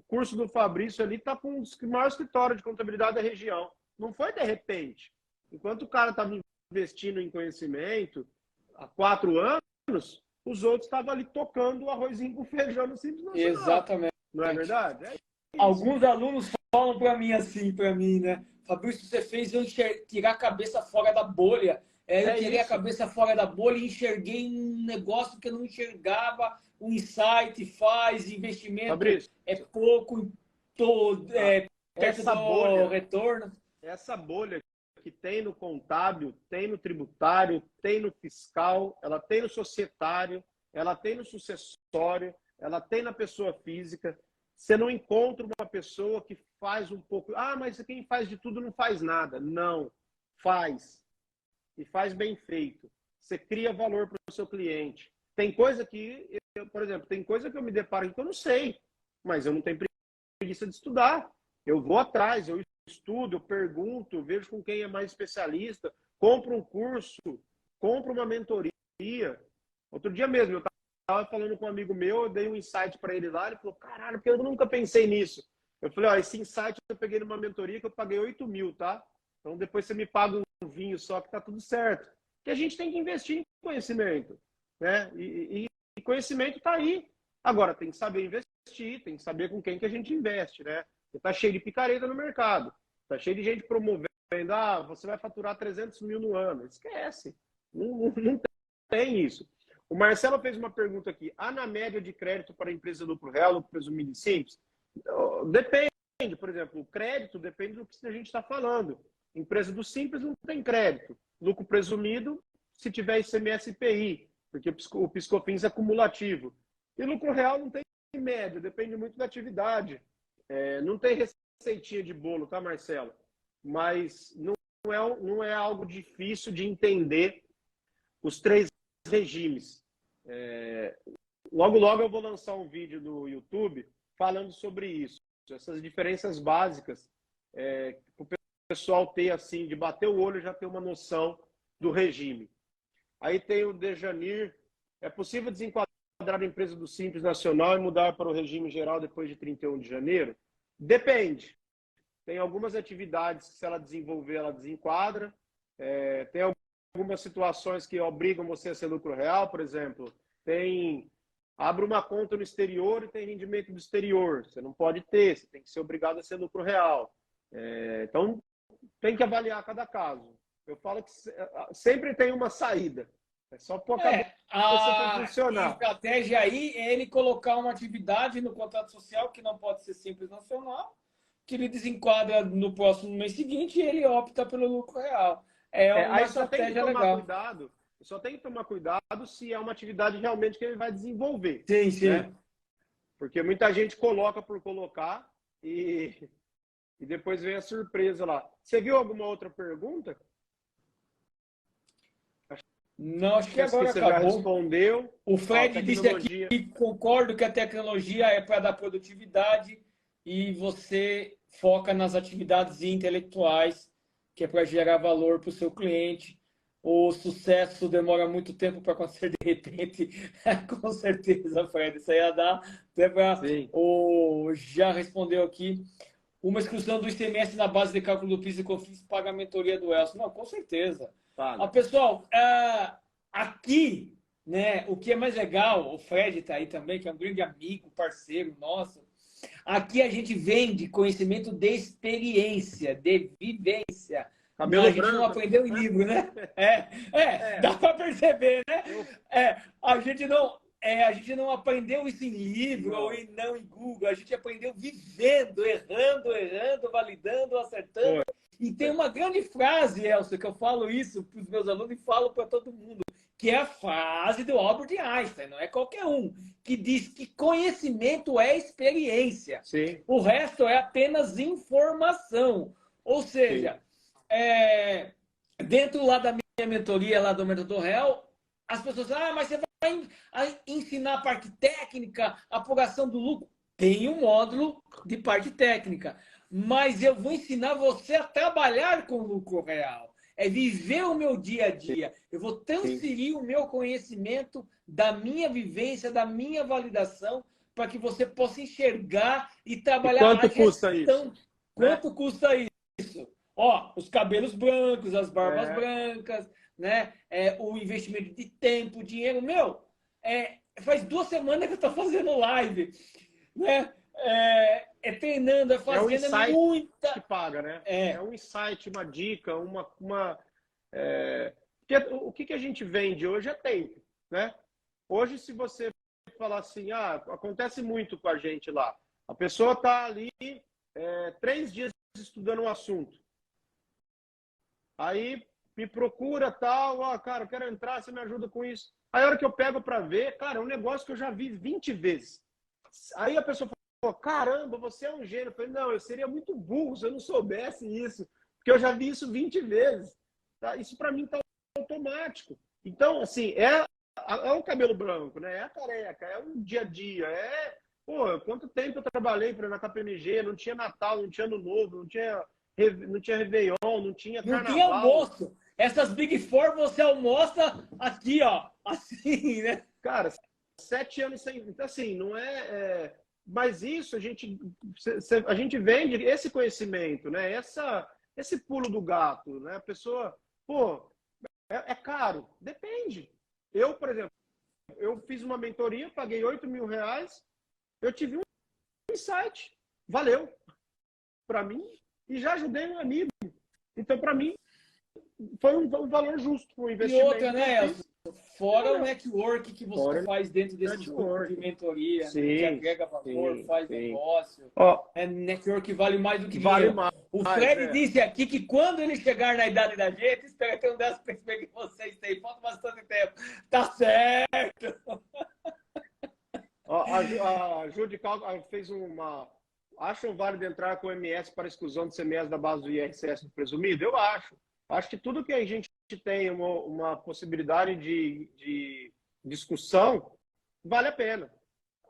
curso do Fabrício ali está com um dos maiores escritórios de contabilidade da região. Não foi de repente. Enquanto o cara estava investindo em conhecimento há 4 anos, os outros estavam ali tocando o arrozinho com feijão no Simples Nacional. Exatamente. Não é verdade? Alguns alunos falam para mim assim, né? Fabrício, você fez eu tirar a cabeça fora da bolha. Eu tirei a cabeça fora da bolha e enxerguei um negócio que eu não enxergava, um insight, investimento Fabrício, é pouco, perto do retorno. Essa bolha que tem no contábil, tem no tributário, tem no fiscal, ela tem no societário, ela tem no sucessório, ela tem na pessoa física. Você não encontra uma pessoa que faz um pouco... mas quem faz de tudo não faz nada. Não, faz. e faz bem feito, você cria valor para o seu cliente. Tem coisa que, por exemplo, tem coisa que eu me deparo que eu não sei, mas eu não tenho preguiça de estudar. Eu vou atrás, eu estudo, eu pergunto, vejo com quem é mais especialista, compro um curso, compro uma mentoria. Outro dia mesmo, eu estava falando com um amigo meu, eu dei um insight para ele lá, ele falou, caralho, porque eu nunca pensei nisso. Eu falei, ó, esse insight eu peguei numa mentoria que eu paguei 8 mil, tá? Então depois você me paga um vinho só que tá tudo certo. Porque a gente tem que investir em conhecimento, né? E conhecimento tá aí. Agora, tem que saber investir, tem que saber com quem que a gente investe, né? Porque tá cheio de picareta no mercado. Tá cheio de gente promovendo, você vai faturar 300 mil no ano. Esquece. Não tem isso. O Marcelo fez uma pergunta aqui. Há na média de crédito para a empresa lucro real, lucro presumido e simples? Depende. Por exemplo, o crédito depende do que a gente está falando. Empresa do simples não tem crédito. Lucro presumido, se tiver ICMS e IPI, porque o PiscoFins é cumulativo. E lucro real não tem média, depende muito da atividade. Não tem receitinha de bolo, tá, Marcelo? Mas não é algo difícil de entender os três regimes. Logo eu vou lançar um vídeo no YouTube falando sobre isso. Essas diferenças básicas, para o pessoal ter, assim, de bater o olho, já ter uma noção do regime. Aí tem o Dejanir. É possível desenquadrar a empresa do Simples Nacional e mudar para o regime geral depois de 31 de janeiro? Depende. Tem algumas atividades que, se ela desenvolver, ela desenquadra. Tem algumas situações que obrigam você a ser lucro real, por exemplo. Abre uma conta no exterior e tem rendimento do exterior. Você não pode ter, você tem que ser obrigado a ser lucro real. Então, tem que avaliar cada caso. Eu falo que sempre tem uma saída. É só pôr a cabeça para funcionar. A estratégia aí é ele colocar uma atividade no contrato social que não pode ser Simples Nacional, que ele desenquadra no próximo mês seguinte e ele opta pelo lucro real. Uma estratégia legal. Só tem que tomar cuidado se é uma atividade realmente que ele vai desenvolver. Sim. Né? Porque muita gente coloca por colocar e depois vem a surpresa lá. Você viu alguma outra pergunta? Não, acho que agora você acabou. Já respondeu. O Fred disse aqui que concordo que a tecnologia é para dar produtividade e você foca nas atividades intelectuais, que é para gerar valor para o seu cliente. O sucesso demora muito tempo para acontecer de repente. Com certeza, Fred. Isso aí ia dar até para... Já respondeu aqui. Uma exclusão do ICMS na base de cálculo do PIS e COFINS paga a mentoria do Elcio. Não, com certeza. Pessoal, aqui, né, o que é mais legal, o Fred está aí também, que é um grande amigo, parceiro nosso. Aqui a gente vende conhecimento de experiência, de vivência. Cabelo a gente não aprendeu em livro, né? Dá para perceber, né? A gente não aprendeu isso em livro ou não em Google. A gente aprendeu vivendo, errando, validando, acertando. E tem uma grande frase, Elcio, que eu falo isso para os meus alunos e falo para todo mundo, que é a frase do Albert Einstein, não é qualquer um, que diz que conhecimento é experiência. Sim. O resto é apenas informação. Ou seja, dentro lá da minha mentoria, lá do Mentor Real, as pessoas falam, mas você vai ensinar a parte técnica, apuração do lucro? Tem um módulo de parte técnica, mas eu vou ensinar você a trabalhar com lucro real. É viver o meu dia a dia. Eu vou transferir o meu conhecimento da minha vivência, da minha validação, para que você possa enxergar e trabalhar. Quanto custa isso? Quanto custa isso? Os cabelos brancos, as barbas brancas, né? O investimento de tempo, dinheiro. Faz 2 semanas que eu estou fazendo live, né? Treinando, fazendo muita... que paga, né? É um insight, uma dica, o que a gente vende hoje é tempo, né? Hoje, se você falar assim, acontece muito com a gente lá, a pessoa está ali 3 dias estudando um assunto, aí me procura tal, cara, eu quero entrar, você me ajuda com isso. Aí a hora que eu pego para ver, cara, é um negócio que eu já vi 20 vezes. Aí a pessoa fala, caramba, você é um gênio. Eu falei, não, eu seria muito burro se eu não soubesse isso, porque eu já vi isso 20 vezes. Tá? Isso para mim está automático. Então, assim, é o cabelo branco, né? É a careca, é o dia a dia, pô, quanto tempo eu trabalhei na KPMG, não tinha Natal, não tinha Ano Novo, não tinha Réveillon, não tinha Não tinha Carnaval. almoço. Essas Big Four você almoça aqui, ó, assim, né? Cara, 7 anos sem... Então, assim, não mas isso a gente vende esse conhecimento, né? Esse pulo do gato, né? A pessoa, pô, é caro? Depende. Eu, por exemplo, eu fiz uma mentoria, paguei R$8.000, eu tive um insight, valeu para mim e já ajudei um amigo. Então, para mim, foi um valor justo, um investimento. E outra, né, Elcio? Fora o network que você faz dentro desses grupos de mentoria, sim, né, que agrega valor, faz negócio. Network vale mais do que vale dinheiro. Mais, o Fred disse aqui que quando ele chegar na idade da gente, espera ter um dessas perspectivas que vocês têm. Falta bastante tempo. Tá certo! A Judical fez uma... Acham válido entrar com o MS para exclusão do CMS da base do IRCS do presumido? Eu acho. Acho que tudo que a gente tem uma possibilidade de discussão vale a pena.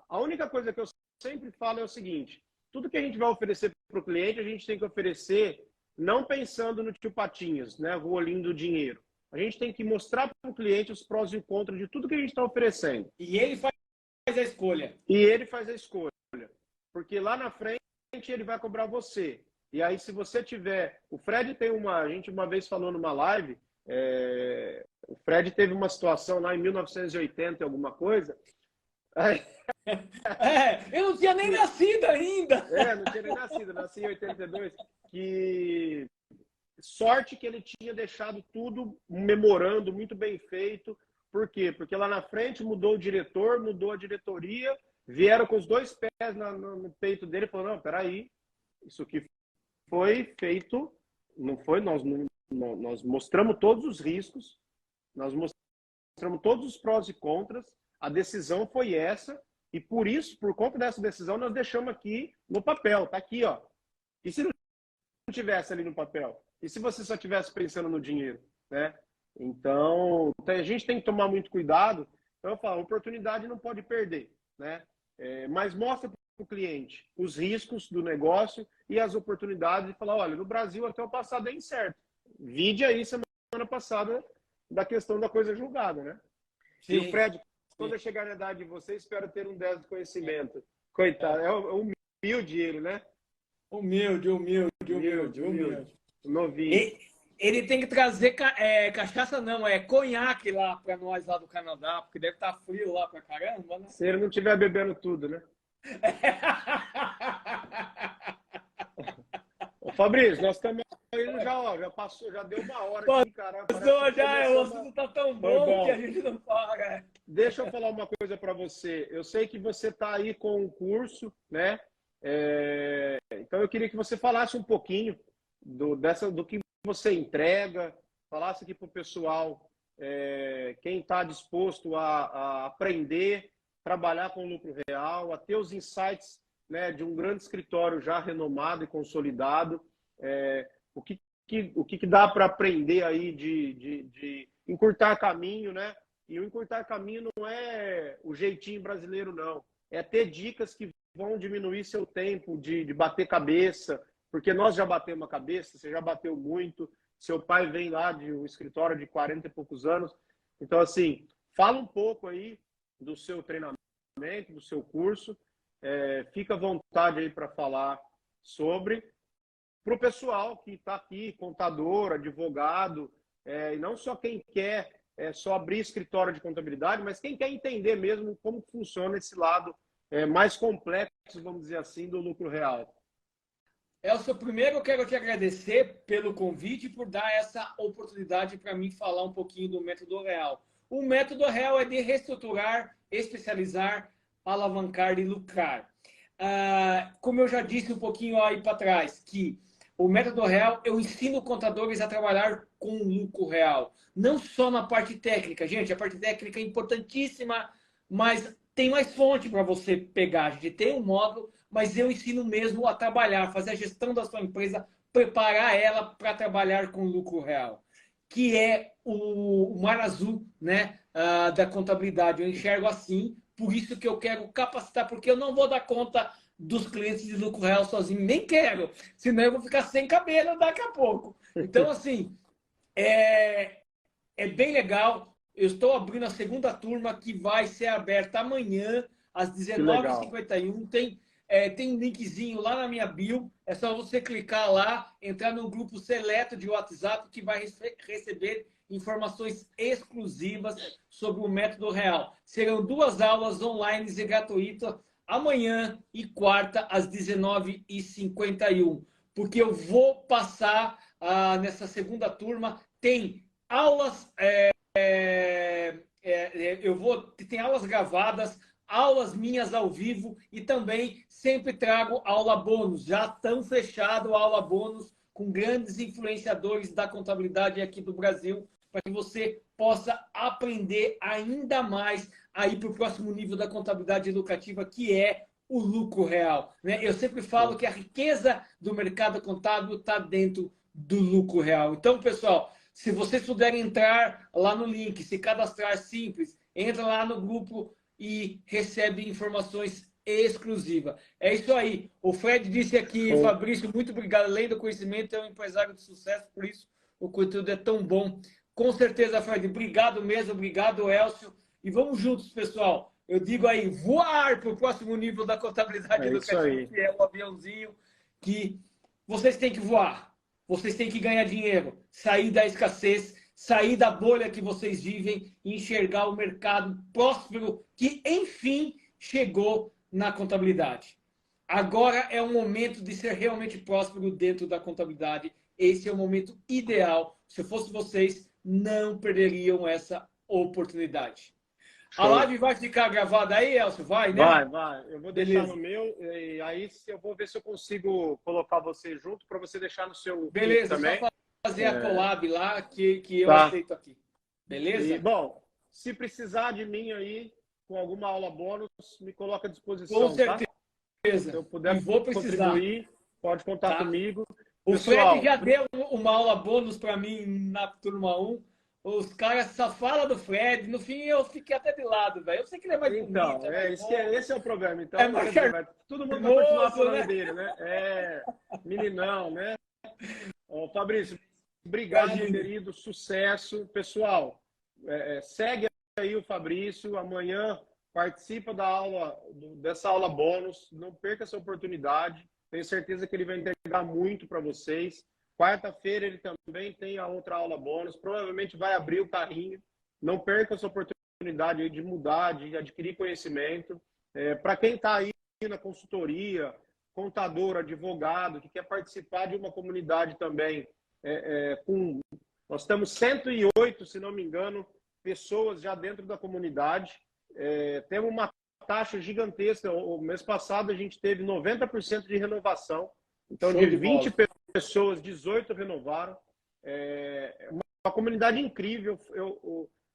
A única coisa que eu sempre falo é o seguinte: tudo que a gente vai oferecer para o cliente, a gente tem que oferecer não pensando no tio Patinhas, né, o olhinho do dinheiro. A gente tem que mostrar para o cliente os prós e contras de tudo que a gente está oferecendo. E ele faz a escolha. E ele faz a escolha. Porque lá na frente ele vai cobrar você. E aí, se você tiver... O Fred tem a gente uma vez falou numa live, o Fred teve uma situação lá em 1980 alguma coisa. Eu não tinha nem nascido ainda. Não tinha nem nascido, nasci em 82. Que sorte que ele tinha deixado tudo, um memorando muito bem feito. Por quê? Porque lá na frente mudou o diretor, mudou a diretoria, vieram com os 2 pés no peito dele e falaram: não, peraí, isso aqui foi feito, não foi, nós mostramos todos os riscos, nós mostramos todos os prós e contras, a decisão foi essa, e por isso, por conta dessa decisão, nós deixamos aqui no papel, tá aqui, ó. E se não tivesse ali no papel? E se você só estivesse pensando no dinheiro, né? Então, a gente tem que tomar muito cuidado. Então, eu falo, a oportunidade não pode perder, né? Mas mostra para o cliente os riscos do negócio e as oportunidades e falar: olha, no Brasil até o passado é incerto. Vide aí semana passada da questão da coisa julgada, né? Sim. E o Fred, quando eu chegar na idade de você, espero ter um 10 de conhecimento. Coitado, é humilde ele, né? Humilde. Novinho. Ele tem que trazer cachaça, não, conhaque lá para nós lá do Canadá, porque deve estar frio lá pra caramba, né? Se ele não estiver bebendo tudo, né? Ô, Fabrício, nós estamos indo já passou, já deu 1 hora aqui, caramba. O assunto tá tão bom que a gente não para. Deixa eu falar uma coisa para você. Eu sei que você está aí com um curso, né? Então eu queria que você falasse um pouquinho do que você entrega, falasse aqui para o pessoal, quem está disposto a aprender, trabalhar com lucro real, a ter os insights, né, de um grande escritório já renomado e consolidado, o que dá para aprender aí de encurtar caminho, né? E o encurtar caminho não é o jeitinho brasileiro, não. É ter dicas que vão diminuir seu tempo de bater cabeça, porque nós já batemos a cabeça, você já bateu muito, seu pai vem lá de um escritório de 40 e poucos anos. Então, assim, fala um pouco aí do seu treinamento, do seu curso, fica à vontade aí para falar sobre, para o pessoal que está aqui, contador, advogado, e não só quem quer só abrir escritório de contabilidade, mas quem quer entender mesmo como funciona esse lado mais complexo, vamos dizer assim, do lucro real. Elcio, primeiro eu quero te agradecer pelo convite e por dar essa oportunidade para mim falar um pouquinho do método real. O método real é de reestruturar, especializar, alavancar e lucrar. Como eu já disse um pouquinho aí para trás, que o método real, eu ensino contadores a trabalhar com lucro real. Não só na parte técnica. Gente, a parte técnica é importantíssima, mas tem mais fonte para você pegar. A gente tem um módulo, mas eu ensino mesmo a trabalhar, fazer a gestão da sua empresa, preparar ela para trabalhar com lucro real. que é o mar azul, né, da contabilidade. Eu enxergo assim, por isso que eu quero capacitar, porque eu não vou dar conta dos clientes de lucro real sozinho, nem quero, senão eu vou ficar sem cabelo daqui a pouco. Então, assim, é bem legal. Eu estou abrindo a segunda turma, que vai ser aberta amanhã, às 19h51. Tem um linkzinho lá na minha bio. É só você clicar lá, entrar no grupo seleto de WhatsApp, que vai receber informações exclusivas sobre o método real. Serão 2 aulas online e gratuitas, amanhã e quarta, às 19h51. Porque eu vou passar nessa segunda turma. Tem aulas, tem aulas gravadas, aulas minhas ao vivo, e também sempre trago aula bônus. Já estão fechado a aula bônus com grandes influenciadores da contabilidade aqui do Brasil, para que você possa aprender ainda mais a ir para o próximo nível da contabilidade educativa, que é o lucro real, né? Eu sempre falo que a riqueza do mercado contábil está dentro do lucro real. Então, pessoal, se vocês puderem entrar lá no link, se cadastrar simples, entra lá no grupo e recebe informações exclusivas. É isso aí. O Fred disse aqui, Fabrício, muito obrigado. Além do conhecimento, é um empresário de sucesso, por isso o conteúdo é tão bom. Com certeza, Fred. Obrigado mesmo. Obrigado, Elcio. E vamos juntos, pessoal. Eu digo aí, voar para o próximo nível da contabilidade educativa, que é o aviãozinho, que vocês têm que voar. Vocês têm que ganhar dinheiro, sair da escassez, sair da bolha que vocês vivem e enxergar o mercado próspero que, enfim, chegou na contabilidade. Agora é o momento de ser realmente próspero dentro da contabilidade. Esse é o momento ideal. Se eu fosse vocês, não perderiam essa oportunidade. Show. A live vai ficar gravada aí, Elcio? Vai, né? Vai. Eu vou deixar no meu, e aí eu vou ver se eu consigo colocar você junto para você deixar no seu. Beleza, também. Só fazer a collab lá que eu aceito aqui. Beleza? E, bom, se precisar de mim aí, com alguma aula bônus, me coloca à disposição. Com certeza. Tá? Se eu puder contribuir, pode contar comigo. O Pessoal, Fred já deu uma aula bônus para mim na turma 1. Os caras só falam do Fred. No fim, eu fiquei até de lado, velho. Eu sei que ele é mais bonito. Esse é o problema. Então, todo mundo vai continuar falando dele, né? Meninão, né? Fabrício, obrigado, querido. Sucesso. Pessoal, segue aí o Fabrício. Amanhã participa dessa aula bônus. Não perca essa oportunidade. Tenho certeza que ele vai entregar muito para vocês. Quarta-feira ele também tem a outra aula bônus. Provavelmente vai abrir o carrinho. Não perca essa oportunidade de mudar, de adquirir conhecimento. Para quem está aí na consultoria, contador, advogado, que quer participar de uma comunidade também, nós temos 108, se não me engano, pessoas já dentro da comunidade. Temos uma taxa gigantesca. O mês passado a gente teve 90% de renovação. Então, de 20 pessoas, 18 renovaram. Uma comunidade incrível.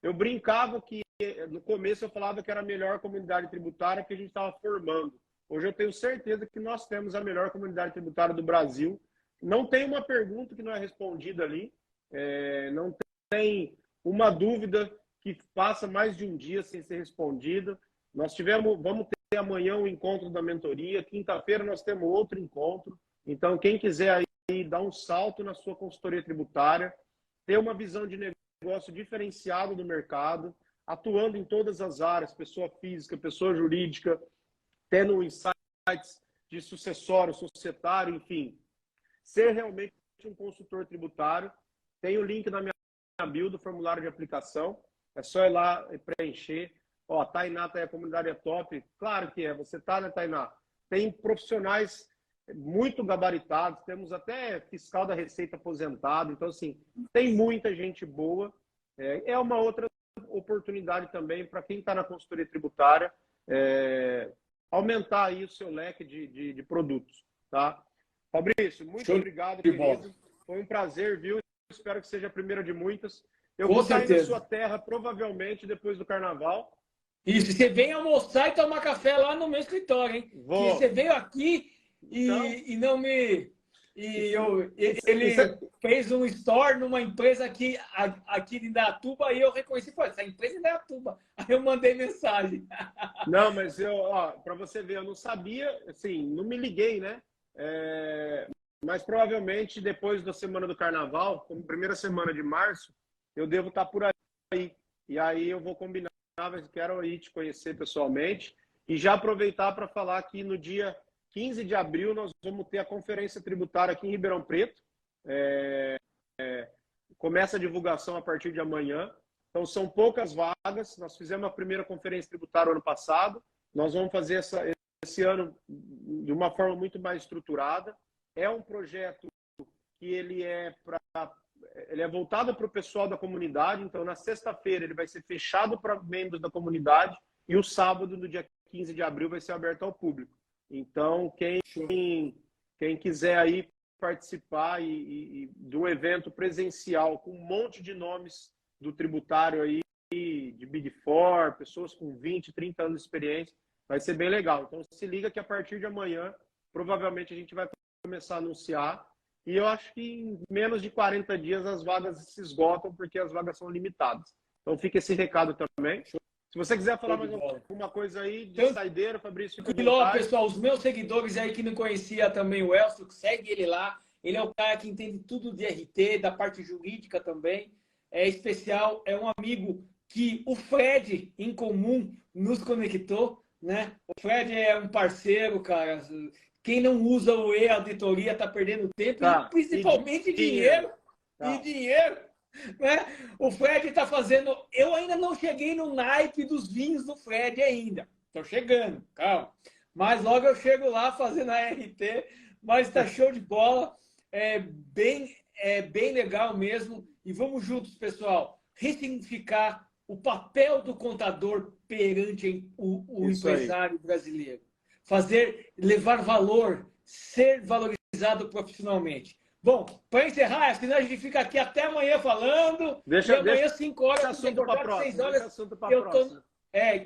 Eu brincava que no começo eu falava que era a melhor comunidade tributária que a gente estava formando. Hoje eu tenho certeza que nós temos a melhor comunidade tributária do Brasil. Não tem uma pergunta que não é respondida ali. Não tem uma dúvida que passa mais de um dia sem ser respondida. Vamos ter amanhã um encontro da mentoria. Quinta-feira nós temos outro encontro. Então, quem quiser aí dar um salto na sua consultoria tributária, ter uma visão de negócio diferenciada do mercado, atuando em todas as áreas, pessoa física, pessoa jurídica, tendo insights de sucessório, societário, enfim, ser realmente um consultor tributário. Tem o link na minha bio do formulário de aplicação. É só ir lá e preencher. Ó, Tainá, a comunidade é top. Claro que é. Você tá, né, Tainá? Tem profissionais muito gabaritados. Temos até fiscal da Receita aposentado. Então, assim, tem muita gente boa. É uma outra oportunidade também para quem está na consultoria tributária aumentar aí o seu leque de produtos, tá? Fabrício, muito obrigado, querido. Foi um prazer, viu? Espero que seja a primeira de muitas. Eu vou sair da sua terra, provavelmente, depois do Carnaval. Isso, você vem almoçar e tomar café lá no meu escritório, hein? Vou. Você veio aqui e não me ele fez um store numa empresa aqui em Indaiatuba e eu reconheci, pô, essa empresa é Indaiatuba. Aí eu mandei mensagem. Não, mas para você ver, eu não sabia, assim, não me liguei, né? Mas provavelmente depois da semana do Carnaval, como primeira semana de março, eu devo estar por aí. E aí eu vou combinar, mas quero aí te conhecer pessoalmente e já aproveitar para falar que no dia 15 de abril nós vamos ter a conferência tributária aqui em Ribeirão Preto. Começa a divulgação a partir de amanhã. Então são poucas vagas. Nós fizemos a primeira conferência tributária ano passado. Nós vamos fazer esse ano de uma forma muito mais estruturada. É um projeto que ele é voltado para o pessoal da comunidade. Então, na sexta-feira, ele vai ser fechado para membros da comunidade e o sábado, no dia 15 de abril, vai ser aberto ao público. Então, quem quiser aí participar do evento presencial com um monte de nomes do tributário aí, de Big Four, pessoas com 20, 30 anos de experiência, vai ser bem legal. Então, se liga que a partir de amanhã, provavelmente a gente vai começar a anunciar. E eu acho que em menos de 40 dias as vagas se esgotam, porque as vagas são limitadas. Então fica esse recado também. Se você quiser falar mais alguma coisa aí de saideira, Fabrício, fica à vontade. Pessoal, os meus seguidores aí que não conhecia também o Elcio, segue ele lá. Ele é o cara que entende tudo de RT, da parte jurídica também. É especial, é um amigo que o Fred, em comum, nos conectou, né? O Fred é um parceiro, cara. Quem não usa o e-auditoria está perdendo tempo e principalmente dinheiro. E dinheiro. Né? O Fred está fazendo... Eu ainda não cheguei no naipe dos vinhos do Fred ainda. Estou chegando, calma. Mas logo eu chego lá fazendo a RT. Mas está show de bola. É bem legal mesmo. E vamos juntos, pessoal, ressignificar o papel do contador perante o empresário brasileiro. Levar valor, ser valorizado profissionalmente. Bom, para encerrar, senão a gente fica aqui até amanhã falando. E amanhã, 5 horas, assunto para próxima.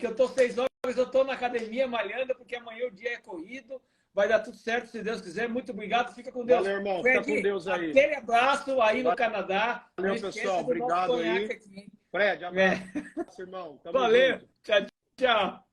Que eu tô 6 horas, eu tô na academia malhando, porque amanhã o dia é corrido. Vai dar tudo certo, se Deus quiser. Muito obrigado, fica com Deus. Valeu, irmão. Fred, fica com Deus aí. Aquele abraço aí no Canadá. Valeu, pessoal. Obrigado aí. Aqui. Fred, abraço, irmão. Valeu. Tchau, tchau.